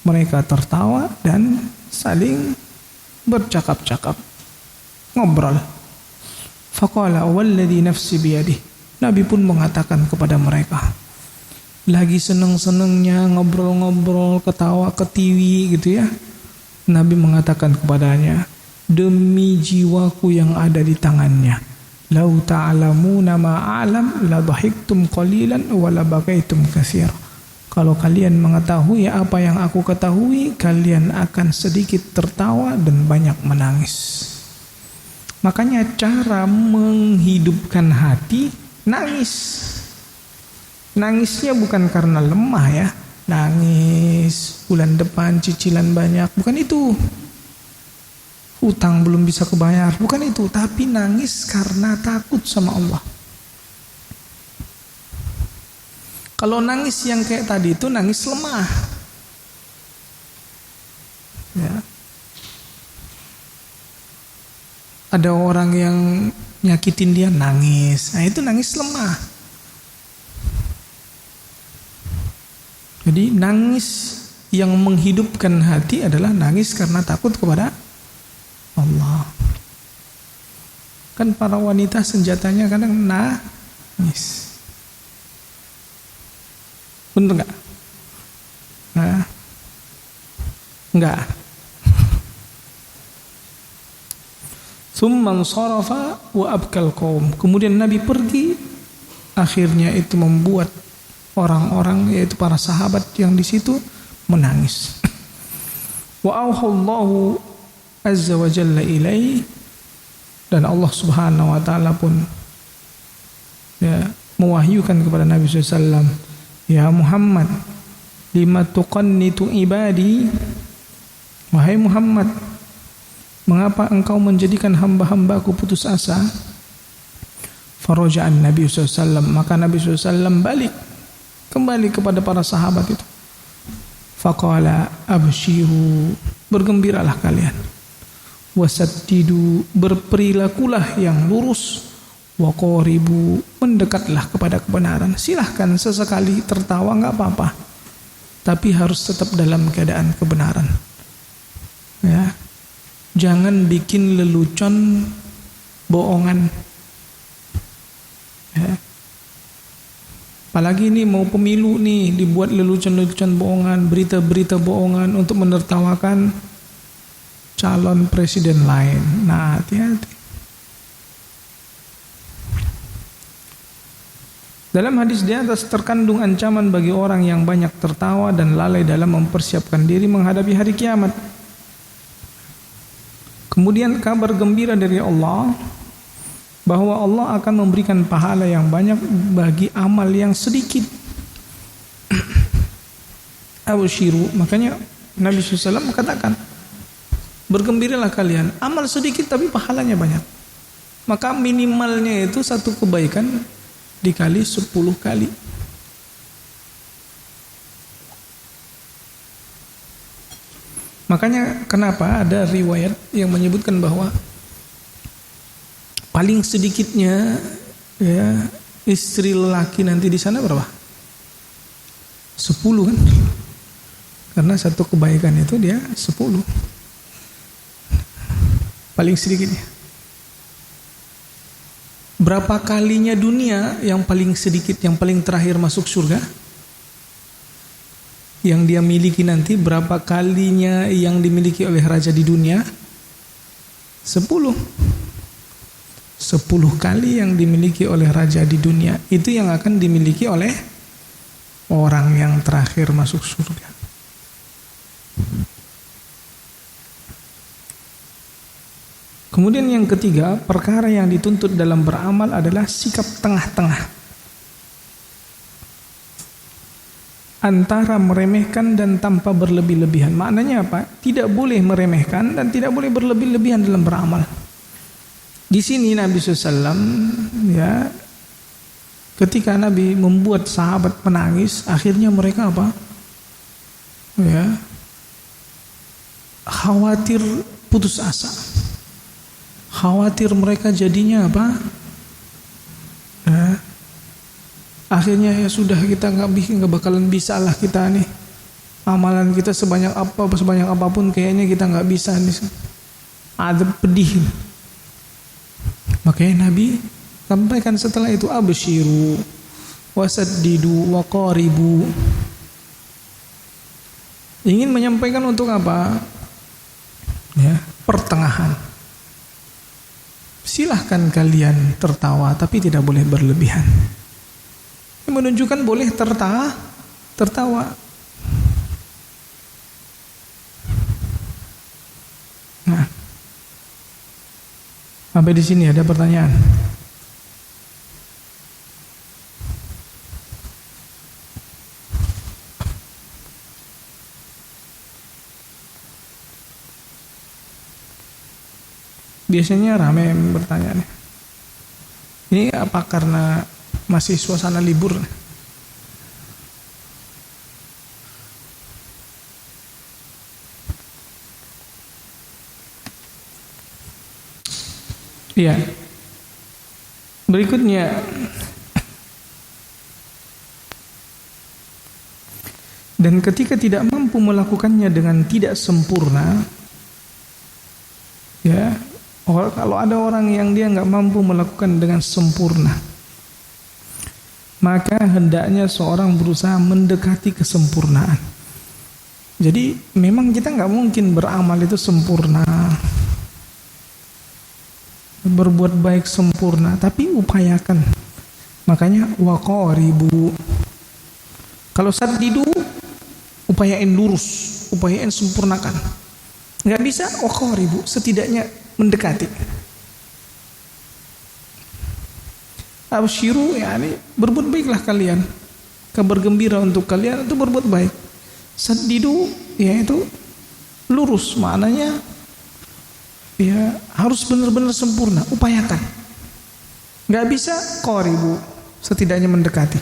Mereka tertawa dan saling bercakap-cakap, ngobrol. Faqala walladhi nafsi biyadih. Nabi pun mengatakan kepada mereka, lagi seneng-senengnya ngobrol-ngobrol, ketawa ketiwi gitu ya. Nabi mengatakan kepadanya, demi jiwaku yang ada di tangannya, lau ta'lamuna ma a'lam la dhahiktum qalilan wa la bakaitum katsira. Kalau kalian mengetahui apa yang aku ketahui, kalian akan sedikit tertawa dan banyak menangis. Makanya cara menghidupkan hati, nangis. Nangisnya bukan karena lemah ya. Nangis, bulan depan cicilan banyak, bukan itu. Utang belum bisa kebayar, bukan itu. Tapi nangis karena takut sama Allah. Kalau nangis yang kayak tadi itu nangis lemah. Ya. Ada orang yang nyakitin dia nangis. Nah itu nangis lemah. Jadi nangis yang menghidupkan hati adalah nangis karena takut kepada Allah. Kan para wanita senjatanya kadang nangis. Bener nggak? Nah, nggak. Tsumman sarafa wa abkal qaum. Kemudian Nabi pergi, akhirnya itu membuat orang-orang yaitu para sahabat yang di situ menangis. Wa auhallahu azza wa jalla ilaihi, dan Allah Subhanahu wa taala pun ya mewahyukan kepada Nabi SAW, ya Muhammad, lima tuqannitu ibadi, wahai Muhammad, mengapa engkau menjadikan hamba-hambaku putus asa? Faraja'an Nabi SAW, maka Nabi SAW balik kembali kepada para sahabat itu. Faqala abshiru, bergembiralah kalian. Wasaddidu, berperilakulah yang lurus. Waqaribu, mendekatlah kepada kebenaran. Silahkan sesekali tertawa, nggak apa-apa, tapi harus tetap dalam keadaan kebenaran. Ya, jangan bikin lelucon bohongan. Ya. Apalagi ini mau pemilu nih, dibuat lelucon-lelucon bohongan, berita-berita bohongan untuk menertawakan calon presiden lain. Nah, hati-hati. Dalam hadis di atas terkandung ancaman bagi orang yang banyak tertawa dan lalai dalam mempersiapkan diri menghadapi hari kiamat. Kemudian kabar gembira dari Allah bahwa Allah akan memberikan pahala yang banyak bagi amal yang sedikit. Abshiru, makanya Nabi SAW katakan, bergembiralah kalian, amal sedikit tapi pahalanya banyak. Maka minimalnya itu satu kebaikan dikali 10 kali. Makanya kenapa ada riwayat yang menyebutkan bahwa paling sedikitnya ya istri lelaki nanti di sana berapa? 10 kan? Karena satu kebaikan itu dia 10. Paling sedikitnya. Berapa kalinya dunia yang paling sedikit, yang paling terakhir masuk surga? Yang dia miliki nanti berapa kalinya yang dimiliki oleh raja di dunia? 10. 10 kali yang dimiliki oleh raja di dunia, itu yang akan dimiliki oleh orang yang terakhir masuk surga. Kemudian yang ketiga, perkara yang dituntut dalam beramal adalah sikap tengah-tengah antara meremehkan dan tanpa berlebih-lebihan. Maknanya apa? Tidak boleh meremehkan dan tidak boleh berlebih-lebihan dalam beramal. Di sini Nabi SAW ya, ketika Nabi membuat sahabat menangis, akhirnya mereka apa? Ya, khawatir putus asa. Khawatir mereka jadinya apa? Ya, akhirnya ya sudah, kita nggak bakalan bisa lah kita nih. Amalan kita sebanyak apapun kayaknya kita nggak bisa nih. Ada pedih. Makanya Nabi sampaikan setelah itu, abshiru wasaddidu waqaribu. Ingin menyampaikan untuk apa? Ya, pertengahan. Silahkan kalian tertawa, tapi tidak boleh berlebihan. Menunjukkan boleh tertawa. Nah, sampai di sini ada pertanyaan. Biasanya ramai bertanya nih. Ini apa karena masih suasana libur? Iya. Berikutnya, dan ketika tidak mampu melakukannya dengan tidak sempurna, ya, kalau ada orang yang dia nggak mampu melakukan dengan sempurna, maka hendaknya seorang berusaha mendekati kesempurnaan. Jadi memang kita nggak mungkin beramal itu sempurna, berbuat baik sempurna, tapi upayakan. Makanya waqaribu. Kalau saddidu, upayain lurus, upayain sempurnakan. Nggak bisa waqaribu, setidaknya mendekati. Abshiru, yakni berbuat baiklah kalian. Kabar gembira untuk kalian itu berbuat baik. Saddidu, yaitu lurus, maknanya ya harus benar-benar sempurna, upayakan. Nggak bisa, qaribu, setidaknya mendekati.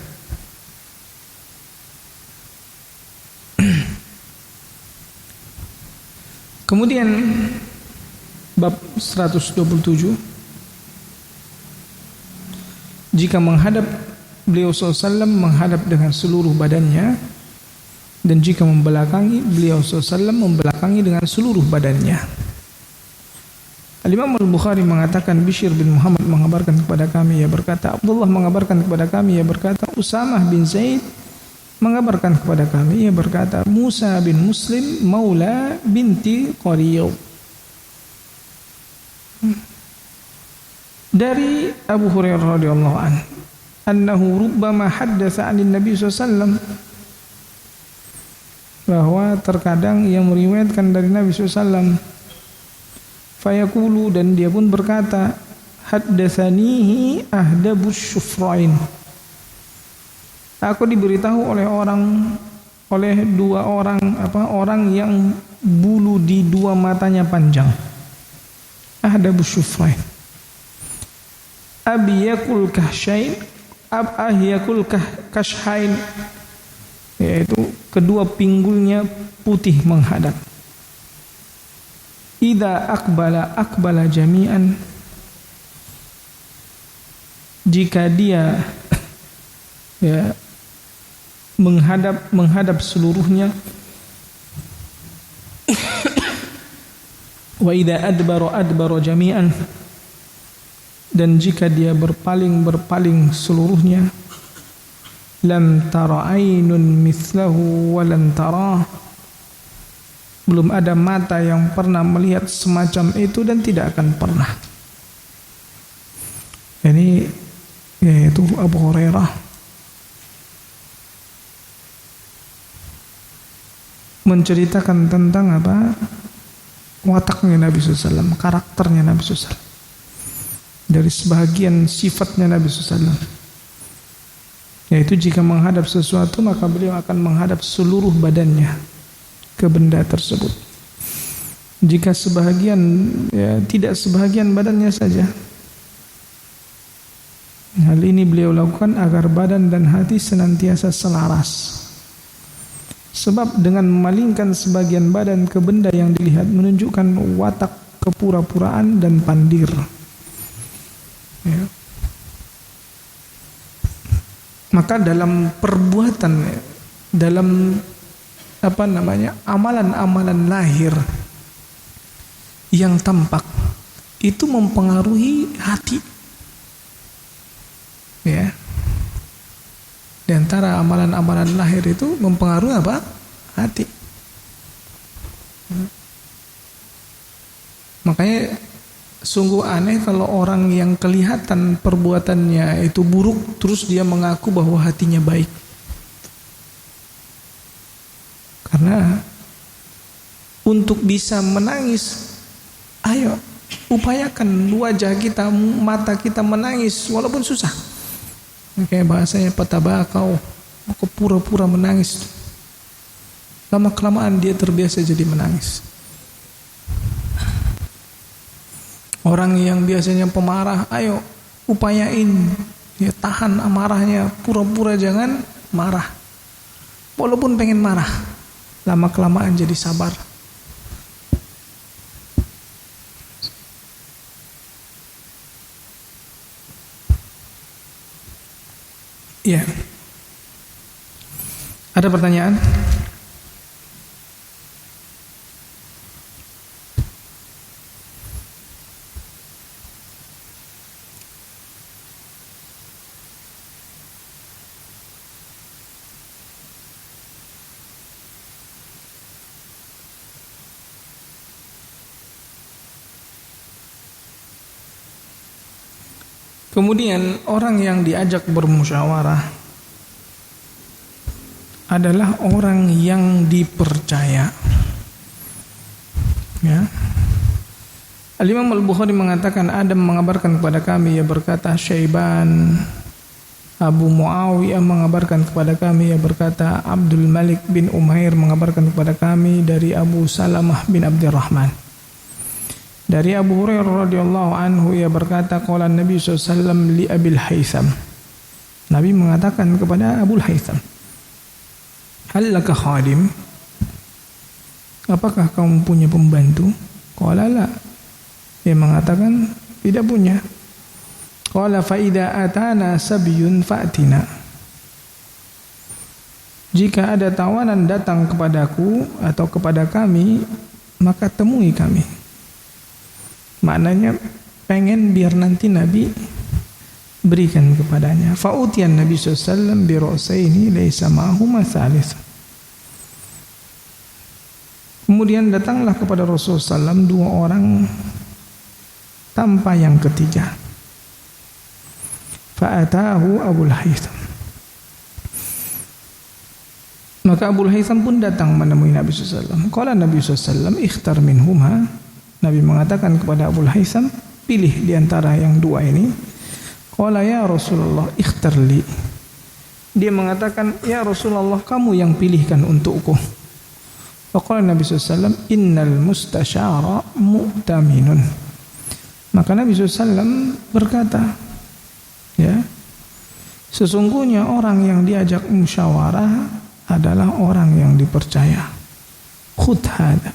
Kemudian bab 127, jika menghadap beliau SAW menghadap dengan seluruh badannya, dan jika membelakangi beliau SAW membelakangi dengan seluruh badannya. Al-Imam Al-Bukhari mengatakan, Bishr bin Muhammad mengabarkan kepada kami, ia berkata, Abdullah mengabarkan kepada kami, ia berkata, Usamah bin Zaid mengabarkan kepada kami, ia berkata, Musa bin Muslim maula binti Qariy. Dari Abu Hurairah radhiyallahu anhu, annahu rubbama haddatsa 'anil Nabi SAW, bahwa terkadang ia meriwayatkan dari Nabi SAW, fayaqulu, dan dia pun berkata, haddatsanihi ahdabus syufrain, aku diberitahu oleh dua orang yang bulu di dua matanya panjang. Ahdabus syufrain, abiyakul kahsyain, ahyakul kashhain, yaitu kedua pinggulnya putih menghadap. Idza aqbala jami'an, jika dia ya menghadap seluruhnya. Wa idza adbara jami'an, dan jika dia berpaling seluruhnya. Lam tara ainun mithlahu wa lan tara, belum ada mata yang pernah melihat semacam itu dan tidak akan pernah. Ini yaitu Abu Hurairah menceritakan tentang wataknya Nabi SAW, karakternya Nabi SAW, dari sebahagian sifatnya Nabi SAW, yaitu jika menghadap sesuatu maka beliau akan menghadap seluruh badannya ke benda tersebut. Jika sebahagian, ya tidak sebahagian badannya saja. Hal ini beliau lakukan agar badan dan hati senantiasa selaras. Sebab dengan memalingkan sebagian badan ke benda yang dilihat menunjukkan watak kepura-puraan dan pandir. Ya. Maka dalam perbuatan, dalam amalan-amalan lahir yang tampak itu mempengaruhi hati. Ya. Di antara amalan-amalan lahir itu mempengaruhi hati. Makanya sungguh aneh kalau orang yang kelihatan perbuatannya itu buruk terus dia mengaku bahwa hatinya baik. Karena untuk bisa menangis, ayo upayakan wajah kita, mata kita menangis walaupun susah. Kayak bahasanya patabakau, maka pura-pura menangis. Lama-kelamaan dia terbiasa jadi menangis. Orang yang biasanya pemarah, ayo upayain ya, tahan amarahnya, pura-pura jangan marah. Walaupun pengen marah, lama-kelamaan jadi sabar. Ya. Ada pertanyaan? Kemudian orang yang diajak bermusyawarah adalah orang yang dipercaya. Ya. Al-Imam Al-Bukhari mengatakan, Adam mengabarkan kepada kami, ia berkata, Syaiban Abu Muawiyah mengabarkan kepada kami, ia berkata, Abdul Malik bin Umair mengabarkan kepada kami dari Abu Salamah bin Abdurrahman Dari Abu Hurairah radhiyallahu anhu, ia berkata, qala Nabi sallallahu alaihi wasallam li Abil Haytham. Nabi mengatakan kepada Abul Haytham, hal laka khadim? Apakah kamu punya pembantu? Qala la. Dia mengatakan tidak punya. Qala fa idza atana sabyun fa'tina. Jika ada tawanan datang kepadaku atau kepada kami, maka temui kami. Maknanya pengen biar nanti Nabi berikan kepadanya. Fa'utiyan Nabi sallallahu alaihi wasallam bi ra'saini laisa ma'huma thalith. Kemudian datanglah kepada Rasulullah SAW dua orang tanpa yang ketiga. Fa'atahu Abul Haytham. Maka Abul Haytham pun datang menemui Nabi SAW. Qala Nabi SAW, ikhtar minhuma. Nabi mengatakan kepada Abul Haytham, pilih di antara yang dua ini. Qala ya Rasulullah, ikhtar li. Dia mengatakan, ya Rasulullah, kamu yang pilihkan untukku. Faqala Nabi SAW, innal mustasyara mu'taminun. Maka Nabi SAW berkata, ya, sesungguhnya orang yang diajak musyawarah adalah orang yang dipercaya. Khudh hada,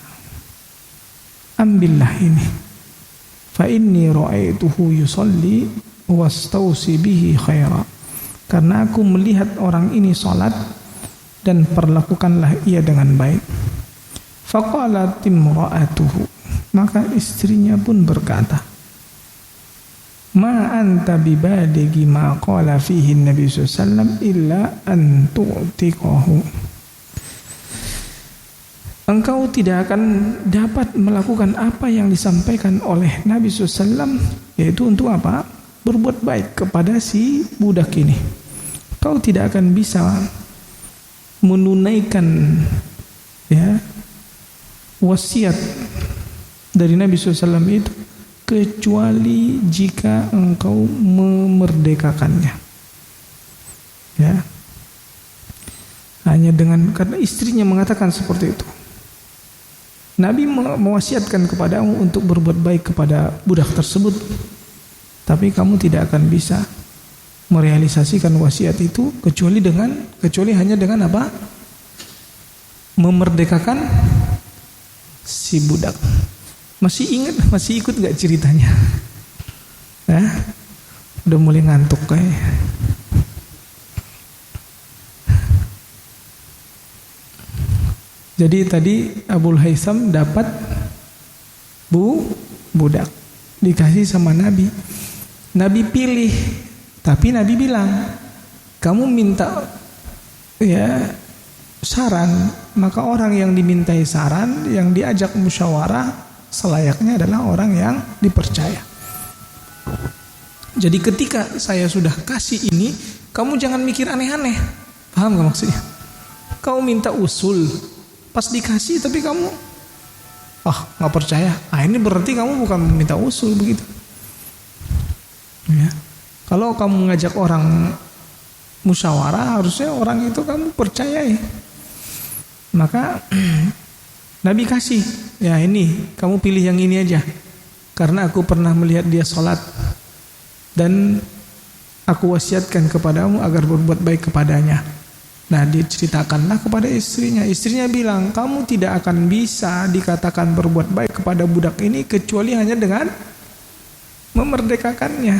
ambillah ini. Fa inni ra'aituhu yusalli wastausi bihi khaira. Karena aku melihat orang ini salat dan perlakukanlah ia dengan baik. Faqalat imra'atuhu. Maka istrinya pun berkata, ma anta bibalighi ma qala fihi Nabi sallallahu alaihi wasallam illa an tu'tiqahu. Engkau tidak akan dapat melakukan apa yang disampaikan oleh Nabi sallallahu alaihi wasallam, yaitu untuk apa? Berbuat baik kepada si budak ini. Kau tidak akan bisa menunaikan, ya, wasiat dari Nabi SAW itu kecuali jika engkau memerdekakannya, ya. Hanya dengan, karena istrinya mengatakan seperti itu. Nabi mewasiatkan kepadamu untuk berbuat baik kepada budak tersebut, tapi kamu tidak akan bisa merealisasikan wasiat itu kecuali hanya dengan apa? Memerdekakan si budak. Masih ingat, masih ikut gak ceritanya? Nah, udah mulai ngantuk kayak. Jadi tadi Abul Haytham dapat budak, dikasih sama Nabi. Nabi pilih, tapi Nabi bilang, kamu minta, ya, saran, maka orang yang dimintai saran, yang diajak musyawarah, selayaknya adalah orang yang dipercaya. Jadi ketika saya sudah kasih ini, kamu jangan mikir aneh-aneh. Paham gak maksudnya? Kau minta usul, pas dikasih tapi kamu gak percaya. Ini berarti kamu bukan meminta usul begitu, ya. Kalau kamu ngajak orang musyawarah, harusnya orang itu kamu percayai. Maka Nabi kasih, ya ini kamu pilih yang ini aja, karena aku pernah melihat dia sholat dan aku wasiatkan kepadamu agar berbuat baik kepadanya. Nah, diceritakanlah kepada istrinya. Istrinya bilang, kamu tidak akan bisa dikatakan berbuat baik kepada budak ini kecuali hanya dengan memerdekakannya.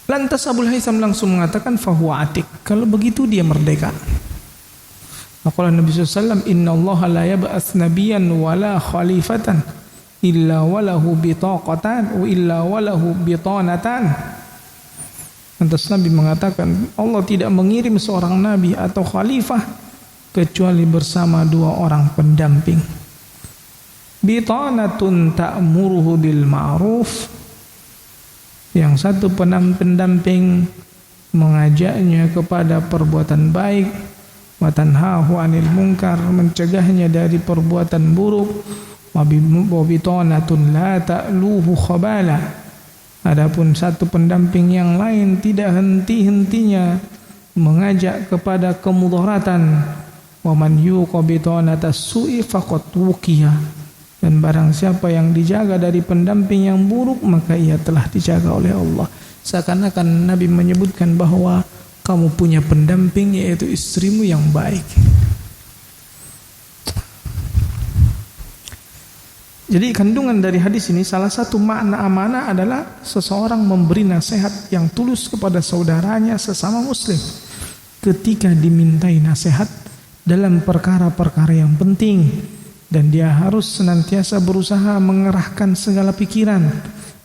Lantas Abul Haytham langsung mengatakan, fahuwa atik, kalau begitu dia merdeka. Maka Nabi SAW, inna Allah la yab'ats nabiyan wala khalifatan illa walahu bitaqatan wa illa walahu bitanatan. Lantas Nabi mengatakan, Allah tidak mengirim seorang nabi atau khalifah kecuali bersama dua orang pendamping. Bitanatun ta'muruhu bil ma'ruf, yang satu pendamping mengajaknya kepada perbuatan baik, wa tanhahu 'anil munkar, mencegahnya dari perbuatan buruk, wa bitanatun la ta'luhu khabala. Adapun satu pendamping yang lain tidak henti-hentinya mengajak kepada kemudaratan, Wa man yuqa bitanata su'i faqad wuqiya. Dan barang siapa yang dijaga dari pendamping yang buruk, maka ia telah dijaga oleh Allah. Seakan-akan Nabi menyebutkan bahwa kamu punya pendamping, yaitu istrimu yang baik. Jadi kandungan dari hadis ini, salah satu makna amanah adalah seseorang memberi nasihat yang tulus kepada saudaranya sesama muslim ketika dimintai nasihat dalam perkara-perkara yang penting, dan dia harus senantiasa berusaha mengerahkan segala pikiran,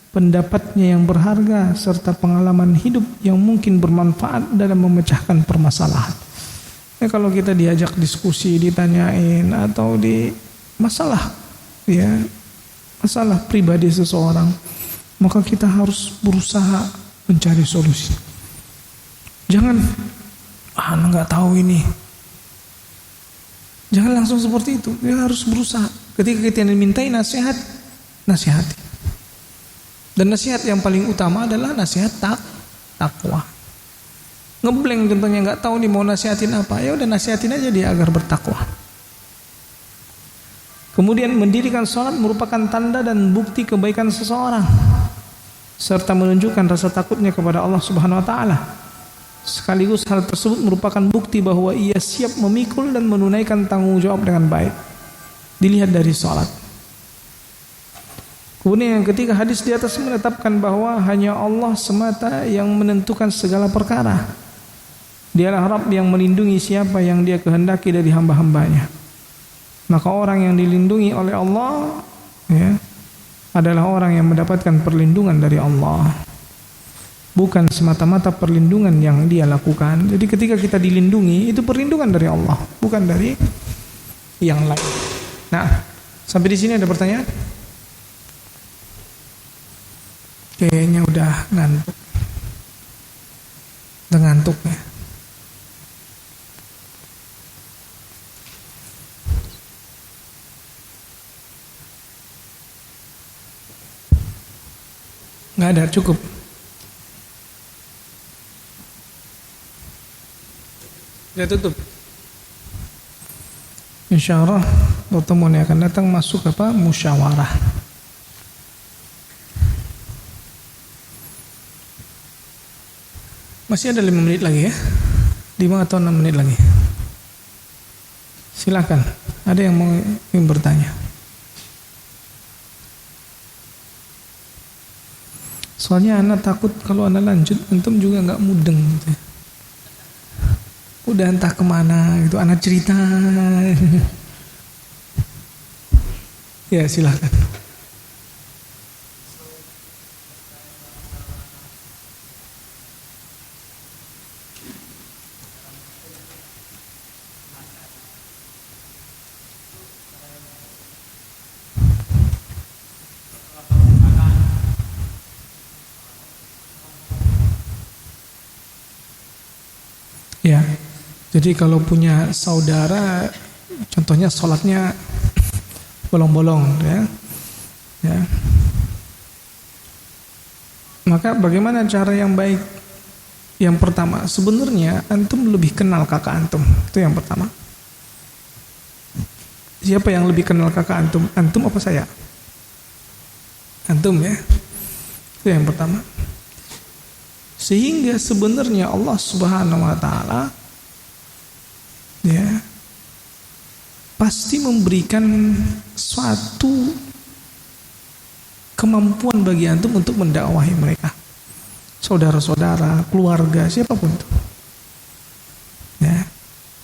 pendapatnya yang berharga, serta pengalaman hidup yang mungkin bermanfaat dalam memecahkan permasalahan. Kalau kita diajak diskusi, ditanyain, atau di masalah pribadi seseorang, maka kita harus berusaha mencari solusi. Jangan nggak tahu ini. Jangan langsung seperti itu. Dia harus berusaha. Ketika kita dimintai nasihat, nasihati. Dan nasihat yang paling utama adalah nasihat takwa. Ngeblank contohnya, nggak tahu nih mau nasihatin apa, ya udah nasihatin aja dia agar bertakwa. Kemudian mendirikan sholat merupakan tanda dan bukti kebaikan seseorang, serta menunjukkan rasa takutnya kepada Allah Subhanahu wa taala. Sekaligus hal tersebut merupakan bukti bahwa ia siap memikul dan menunaikan tanggung jawab dengan baik. Dilihat dari sholat. Kemudian yang ketiga, hadis di atas menetapkan bahwa hanya Allah semata yang menentukan segala perkara. Dialah Rabb yang melindungi siapa yang Dia kehendaki dari hamba-hambanya. Maka orang yang dilindungi oleh Allah adalah orang yang mendapatkan perlindungan dari Allah. Bukan semata-mata perlindungan yang dia lakukan. Jadi ketika kita dilindungi, itu perlindungan dari Allah, bukan dari yang lain. Nah, sampai di sini ada pertanyaan? Kayaknya udah ngantuk. Udah ngantuk ya. Nggak ada, cukup. Sudah tutup. Insyaallah pertemuan yang akan datang masuk apa? Musyawarah. Masih ada 5 menit lagi ya? 5 atau 6 menit lagi. Silakan. Ada yang mau bertanya? Soalnya anak takut kalau anak lanjut, antum juga nggak mudeng gitu. Udah entah kemana gitu, anak cerita. Ya silakan. Ya, jadi kalau punya saudara, contohnya sholatnya bolong-bolong, ya, maka bagaimana cara yang baik? Yang pertama, sebenarnya antum lebih kenal kakak antum, itu yang pertama. Siapa yang lebih kenal kakak antum? Antum apa saya? Antum ya, itu yang pertama. Sehingga sebenarnya Allah Subhanahu wa taala pasti memberikan suatu kemampuan bagi antum untuk mendakwahi mereka. Saudara-saudara, keluarga, siapapun itu.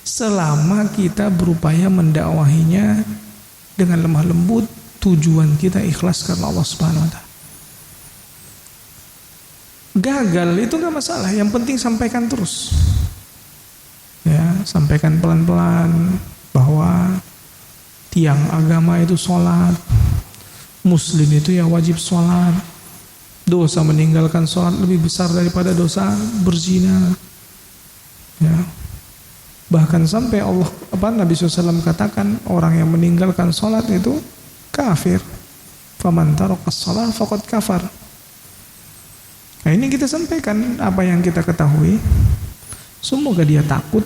Selama kita berupaya mendakwahinya dengan lemah lembut, tujuan kita ikhlas karena Allah Subhanahu wa taala. Gagal itu gak masalah, yang penting sampaikan terus. Sampaikan pelan-pelan bahwa tiang agama itu sholat, muslim itu ya wajib sholat, dosa meninggalkan sholat lebih besar daripada dosa berzina. Bahkan sampai Nabi SAW katakan orang yang meninggalkan sholat itu kafir. Faman taraka shalah faqad kafar. Nah, ini kita sampaikan apa yang kita ketahui. Semoga dia takut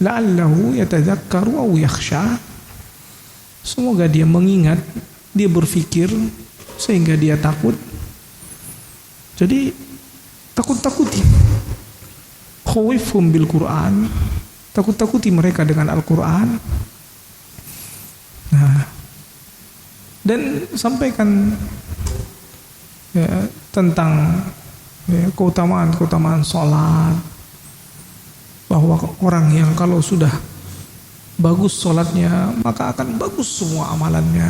la'allahu yatadzakkaru aw yakhsha. Semoga dia mengingat, dia berpikir sehingga dia takut. Jadi takut-takuti. Khawifhum bil Qur'an. Takut-takuti mereka dengan Al-Qur'an. Nah, dan sampaikan ya, tentang ya, keutamaan sholat, bahwa orang yang kalau sudah bagus sholatnya maka akan bagus semua amalannya.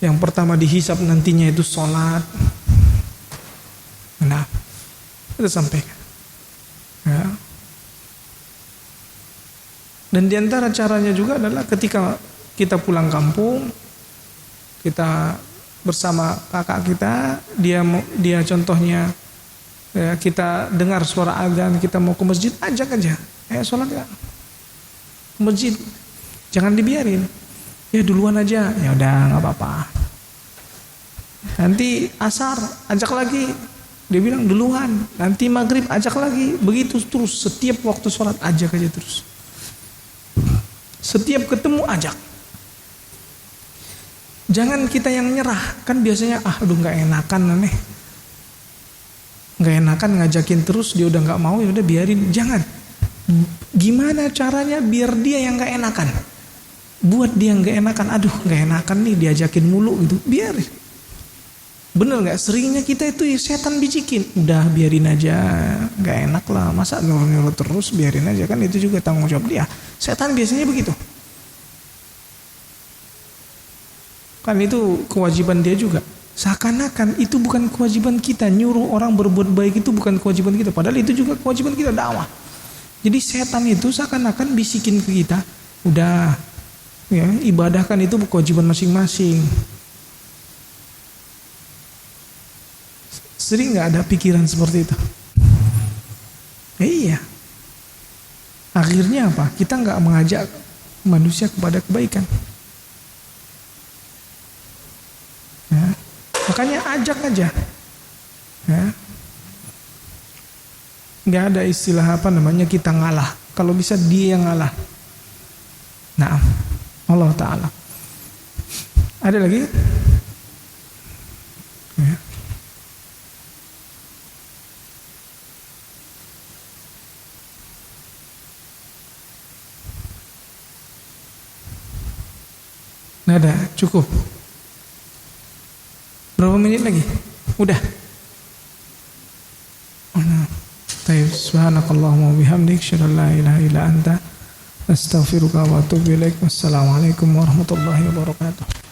Yang pertama dihisab nantinya itu sholat. Nah, kita sampaikan ya. Dan diantara caranya juga adalah ketika kita pulang kampung, kita bersama kakak kita, dia contohnya ya, kita dengar suara azan, kita mau ke masjid, ajak aja, sholat ya ke masjid, jangan dibiarin, ya duluan aja, ya udah nggak apa-apa. Nanti asar ajak lagi, dia bilang duluan, nanti maghrib ajak lagi, begitu terus setiap waktu sholat ajak aja terus, setiap ketemu ajak. Jangan kita yang nyerah, kan biasanya aduh nggak enakan aneh, nggak enakan ngajakin terus, dia udah nggak mau, ya udah biarin. Jangan. Gimana caranya biar dia yang nggak enakan? Buat dia nggak enakan, aduh nggak enakan nih diajakin mulu gitu, biarin. Bener nggak? Seringnya kita itu setan bisikin, udah biarin aja, nggak enak lah, masa nyuruh-nyuruh terus, biarin aja, kan itu juga tanggung jawab dia. Setan biasanya begitu. Kan itu kewajiban dia juga. Seakan-akan itu bukan kewajiban kita, nyuruh orang berbuat baik itu bukan kewajiban kita, padahal itu juga kewajiban kita, dakwah. Jadi setan itu seakan-akan bisikin ke kita, udah ya, ibadahkan itu kewajiban masing-masing. Sering nggak ada pikiran seperti itu? Iya. Akhirnya apa? Kita nggak mengajak manusia kepada kebaikan. Ya. Makanya ajak aja. Ya. Nggak ada istilah apa namanya kita ngalah. Kalau bisa dia yang ngalah. Nah, Allah Ta'ala. Ada lagi? Ya. Nggak ada, cukup. Berapa menit lagi? Udah. Baik, subhanakallahumma wa bihamdik, asyhadu an la ilaha illa anta, astaghfiruka wa atubu ilaik. Wassalamualaikum warahmatullahi wabarakatuh.